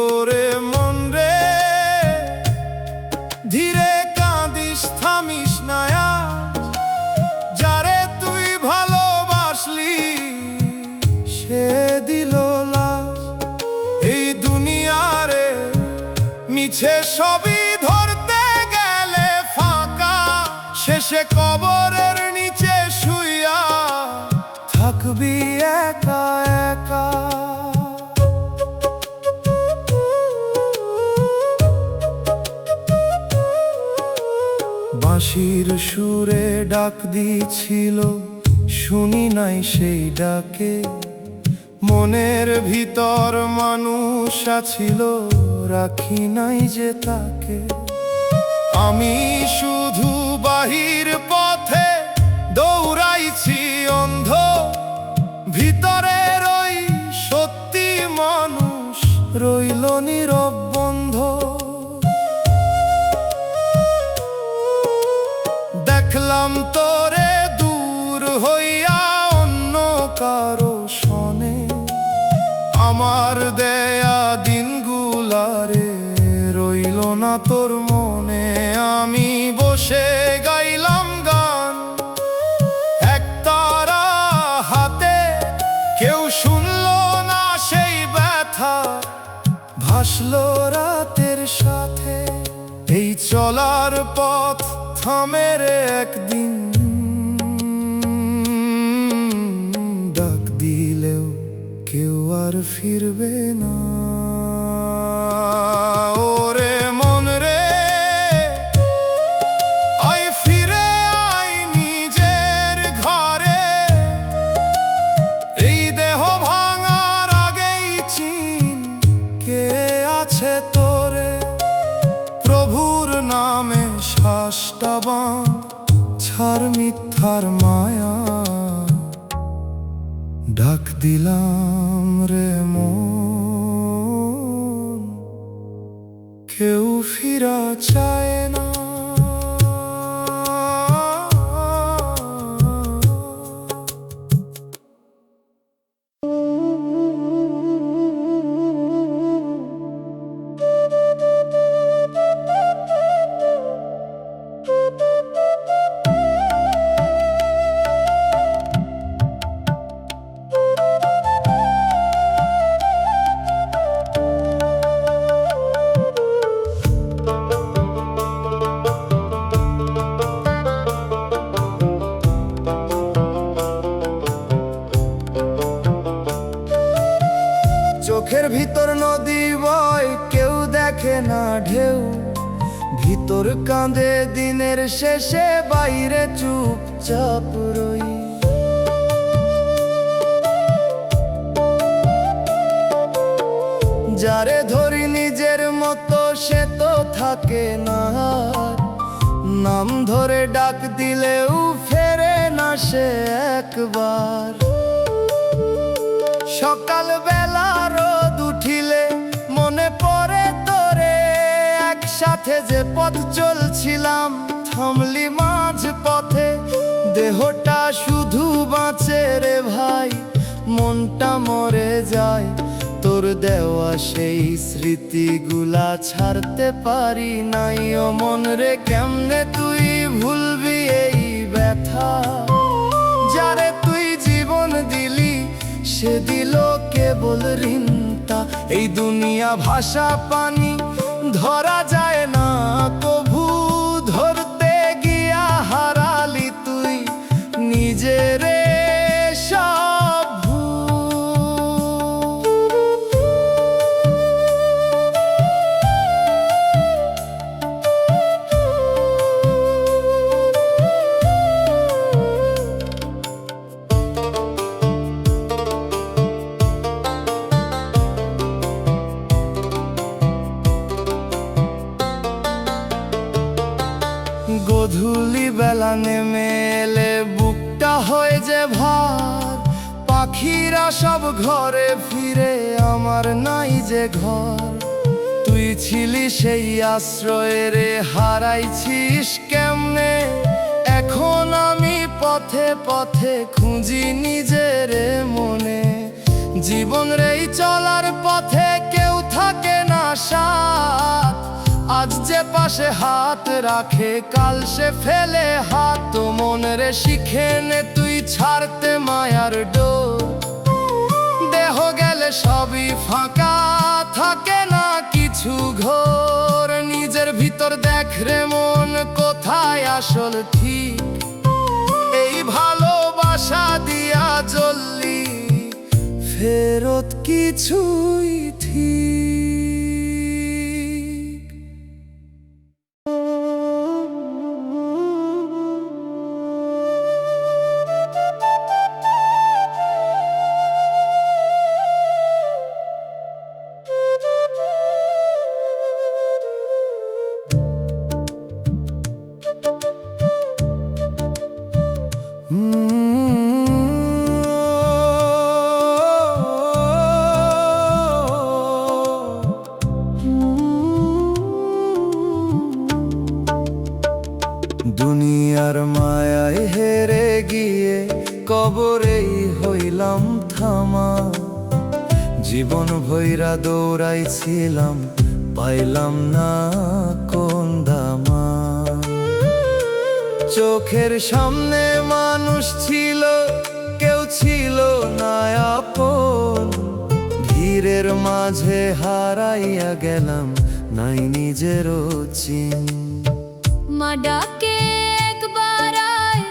ওরে মন রে ধীরে কাঁদিস, থামিস না আজ। যারে তুই ভালোবাসলি সে দিল লাজ। এই দুনিয়ারে মিছে সবই ধরতে গেলে ফাঁকা, শেষে কবরের নিচে শুইয়া থাকবি একা একা। বাঁশির সুরে ডাক দিছিল, শুনি নাই সেই ডাকে। মনের ভিতর মানুষ আছিল, রাখি নাই যে তাকে। আমি শুধু বাহির পথে দৌড়াইছি অন্ধ, ভিতরের ওই সত্যি মানুষ রইল নীরব বন্ধ। দেখলাম তোরে দূর হইয়া অন্য কারো শনে, আমার দেয়া দিনগুলারে রইল না তোর মনে। আমি বসে গাইলাম গান একতারা হাতে, কেউ শুনলো না সেই ব্যথা, ভাসলো রাতের সাথে। এই চলার পথ থামে রে একদিন, ডাক দিলেও কেউ আর ফিরবে না। ওরে মন রে আয় ফিরে আয় নিজের ঘরে, এই দেহ ভাঙার আগেই চিন কে আছে তোরে। প্রভুর নামে শ্বাসটা বাঁ, ছাড় মিথ্যার মায়া। ডাক দিলাম রে মন, কেউ ফিরা চায় না। চোখের ভিতর নদী বয়, কেউ দেখে না ঢেউ, ভিতর কাঁদে দিনের শেষে, বাইরে চুপচাপ রই। যারে ধরি নিজের মতো সে তো থাকে না, নাম ধরে ডাক দিলেও ফেরে না সে একবার। সকাল বেলা রোদ উঠিলে মনে পড়ে তোরে, একসাথে যে পথ চলছিলাম, থামলি মাঝ পথে। দেহটা শুধু বাঁচে রে ভাই, মনটা মরে যায়। তোর দেওয়া সেই স্মৃতিগুলা ছাড়তে পারি নাই। ও মন রে, কেমনে তুই ভুলবি এই ব্যথা? যারে তুই জীবন দিলি সে দিল কেবল ঋণটা। এই দুনিয়া ভাষা পানি ধরা যায় না কভু, ধরতে গিয়া হারালি তুই নিজেরে সব ভুল। গধূলি বেলা নেমে এলে বুকটা হয়ে যে ভার, পাখিরা সব ঘরে ফিরে, আমার নাই যে ঘর। তুই ছিলি সেই আশ্রয়ে রে, হারাইছিস কেমনে? এখন আমি পথে পথে খুঁজি নিজের মনে। জীবন রে চলার পথে কেউ থাকে না সাথ, আজ যে পাশে হাত রাখে কাল সে ফেলে হাত। তো মন রে, শিখে নে তুই ছাড়তে মায়ার ডোর। দেহ গেলে সবই ফাঁকা, থাকে না কিছু ঘোর। নিজের ভিতর দেখ রে মন, কোথায় আসল ঠিক? এই ভালোবাসা দিয়া জ্বললি, ফেরত কিছুই ঠিক। দুনিয়ার মায়ায় হেরে গিয়ে কবরেই হইলাম থামা। জীবন ভৈরা দৌড়াইছিলাম, পাইলাম না কোন দামা। চোখের সামনে মানুষ ছিল, কেউ ছিল না আপন। ভিড়ের মাঝে হারাইয়া গেলাম, নাই নিজেরও চিন। মা ডাকে একবার আয়,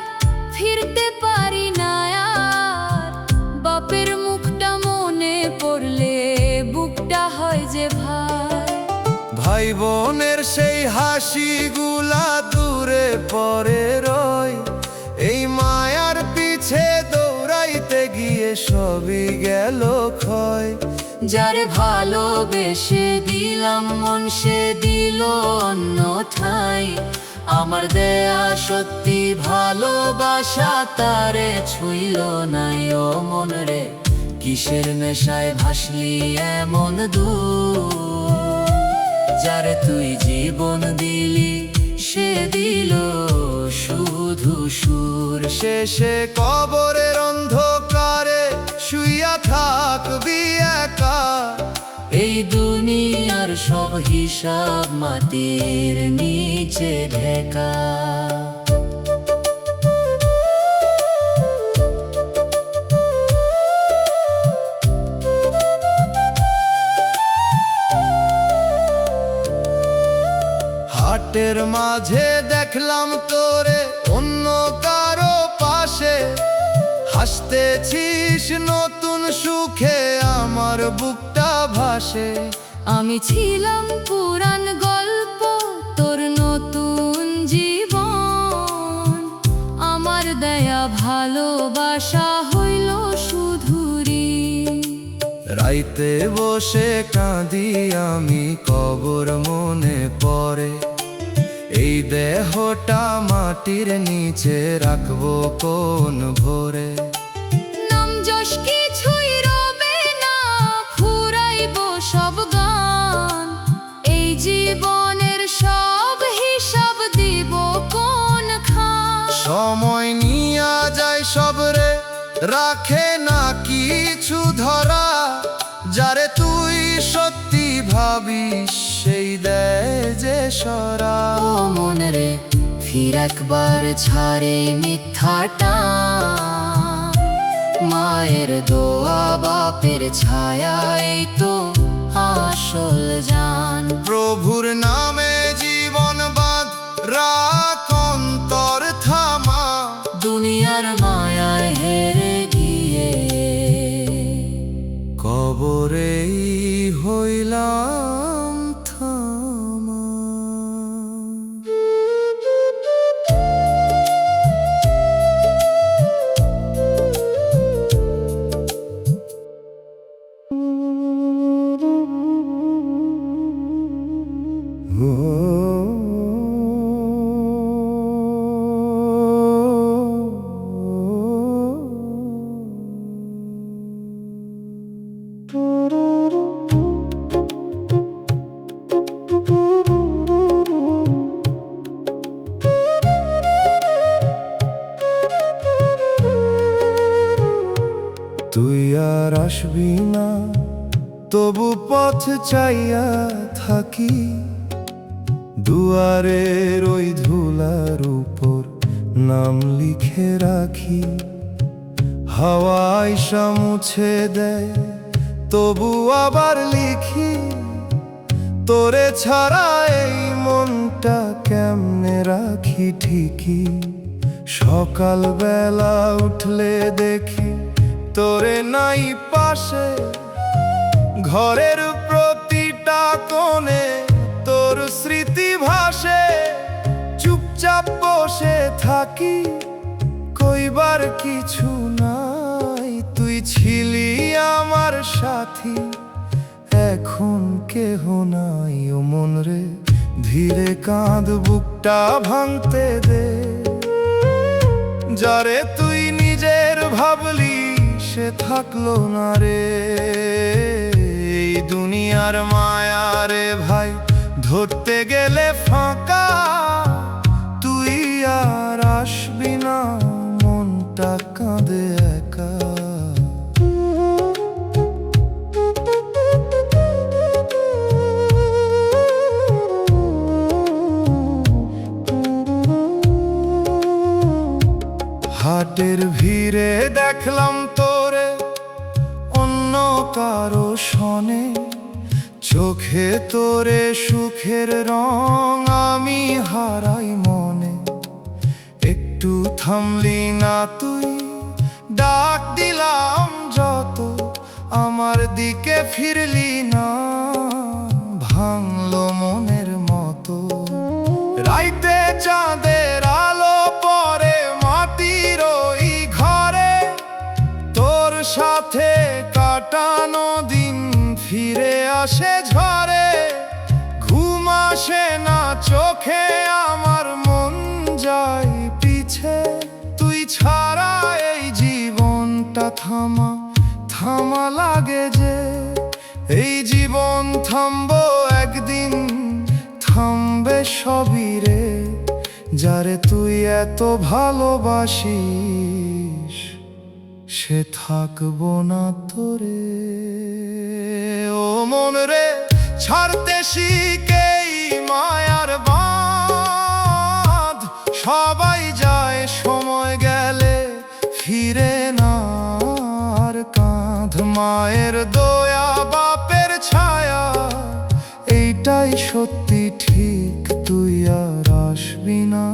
ফিরতে পারি না আর। বাপের মুখটা মনে পড়লে বুকটা হয় যে ভার। ভাই বোনের সেই হাসিগুলা দূরে পরে রয়, এই মায়ার পিছে দৌড়াইতে গিয়ে সবই গেল ক্ষয়। যারে ভালোবেসে দিলাম মন, সে দিল অন্য ঠাই। আমার দেয়া সত্যি ভালোবাসা তারে ছুঁইল নাই। ও মন রে, কিসের নেশায় ভাসলি এমন দূর? যারে তুই জীবন দিলি সে দিল শুধু সুর। শেষে কবরের অন্ধকারে শুইয়া থাকবি একা। এই দুনিয়ার সব হিসাব মাটির নিচে ঢেকা। হাটের মাঝে দেখলাম তোরে অন্য কারো পাশে, হাসতেছিস নতুন সুখে, আমার বুকটা আসে। আমি ছিলাম পুরান গল্প, তোর নতুন জীবন। আমার দেয়া ভালোবাসা হইল শুধুরি। রাইতে বসে কাঁদি আমি, কবর মনে পড়ে। এই দেহটা মাটির নিচে রাখবো কোন ভোরে। নাম যশ কিছুই রবে না, ফুরাইব সব গান। এই জীবনের সব হিসাব দিব কোন খান। সময় নিয়া যায় সবরে, রাখে না কিছু ধরা। যারে তুই সত্যি ভাবিস, সেই দেয় যে সরা। ও মন রে, ফির একবার ছাড়ে মিথ্যাটা। মায়ের দোয়া, বাপের ছায়া, এই তো আসল জান। প্রভুর নামে জীবন বাঁধ, রাখ অন্তর থামা। দুনিয়ার মায়ায় হেরে গিয়ে কবরেই হইলাম থামা। তুই আর আসবি না, তবু পথ চাইয়া থাকি। দুয়ারের ওই ধুলার উপর নাম লিখে রাখি। হাওয়ায় মুছে দেয়, তবু আবার লিখি। তোরে ছাড়া এই মনটা কেমনে রাখি ঠিকই। সকাল বেলা উঠলে দেখি তোরে নাই পাশে। ঘরের প্রতিটা কোণে তোর স্মৃতি ভাসে। চুপচাপ বসে থাকি, কইবার কিছু নাই। তুই ছিলি আমার সাথী, এখন কেহ নাই। ও মন রে, ধীরে কাঁদ, বুকটা ভাঙতে দে। যারে তুই নিজের ভাবলি, সে থাকলো না রে। এই দুনিয়ার মায়া রে ভাই, ধরতে গেলে ফাঁকা। তুই আর আসবি না, মনটা কাঁদে একা। হাটের ভিড়ে দেখলাম তোরে অন্য কারো সনে। চোখে তোরে সুখের রং, আমি হারাই মনে। একটু থামলি না তুই, ডাক দিলাম যত, আমার দিকে ফিরলি না। ভাঙলো মনের মতো। রাইতে চাঁদের আলো পরে মাটির ওই ঘরে। তোর সাথে কাটানো দিন ফিরে আসে ঝরে। ঘুম আসে না চোখে আমার, মন যায় পিছে। তুই ছাড়া এই জীবনটা থামা থামা লাগে যে। এই জীবন থামবো একদিন, থামবে সবই রে। যারে তুই এত ভালোবাসিস, সে থাকবো না তোরে। ও মন রে, ছাড়তে শিখেই মায়ার বাঁধ। সবাই যায় সময় গেলে, ফিরে না আর কাঁধ। মায়ের দয়া, বাপের ছায়া, এইটাই সত্যি ঠিক। তুই আর আসবি না,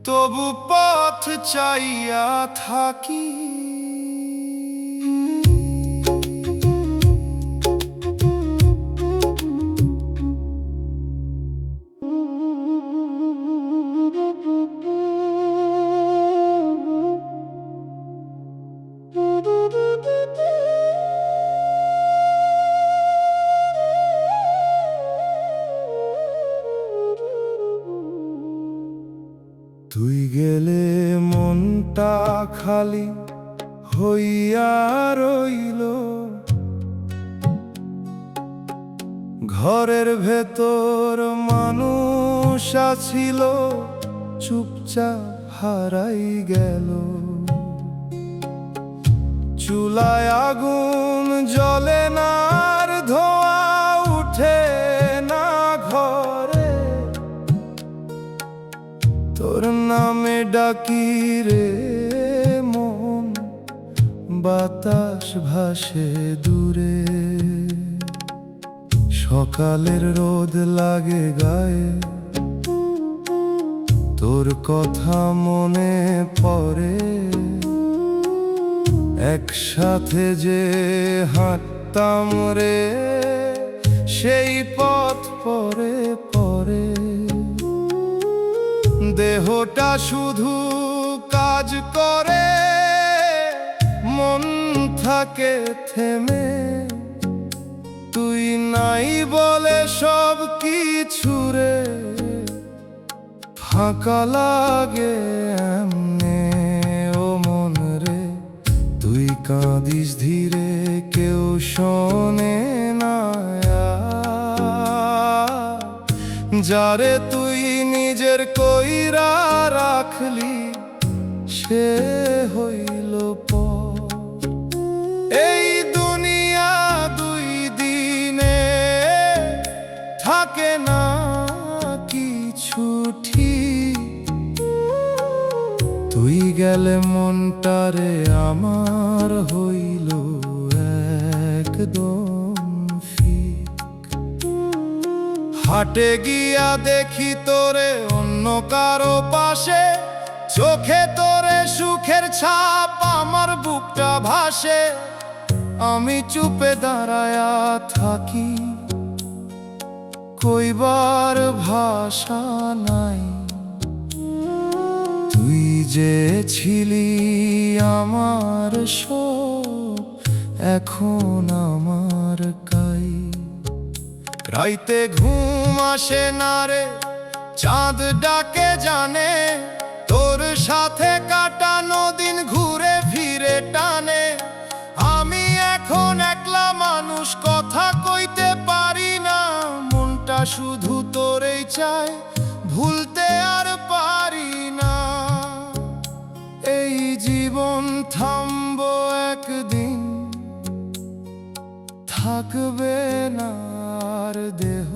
তবু পথ চাইয়া থাকি। তুই গেলে মনটা খালি হইয়া রইল, ঘরের ভেতর মানুষ আছিল চুপচাপ হারাই গেল। চুলায় আগুন জ্বলে না, আর ধোঁয়া উঠে না ঘরে, তোর নামে ডাকি রে মন, বাতাস ভাসে দূরে। সকালের রোদ লাগে গায়ে, তোর কথা মনে পড়ে, একসাথে যে হাঁটতাম রে সেই পথ পরে পরে। দেহটা শুধু কাজ করে, মন থাকে থেমে, তুই নাই বলে সব কিছু রে ফাঁকা লাগে এমনে। ও মন রে তুই কাঁদিস ধীরে, কেউ শোনে না, যারে তুই নিজের কইরা রাখলি সে হইল পর। এই দুনিয়া দুই দিনে থাকে না কিছু ঠিক, তুই গেলে মনটারে আমার হইল একদম ফিক। হাটে গিয়া দেখি তোরে অন্য কারো পাশে, চোখে তোরে সুখের ছাপ আমার বুকটা ভাসে। আমি চুপে দাঁড়ায়া থাকি, কইবার ভাষা নাই। তুই যে ছিলি আমার সব, এখন আমার কাই। রাইতে ঘুম আসে না রে, চাঁদ ডাকে জানে, তোর সাথে কাটানো দিন ঘুরে ফিরে টানে। আমি এখন একলা মানুষ, কথা কইতে পারি না, মনটা শুধু তোরেই চায়, ভুলতে আর পারি না। এই জীবন থামবো একদিন, থাকবে না আর দেহ,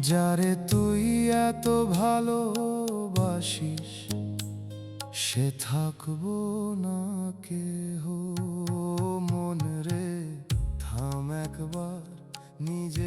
যারে তুই এত ভালোবাসিস সে থাকবো না কেহ। মন রে থাম একবার, নিজে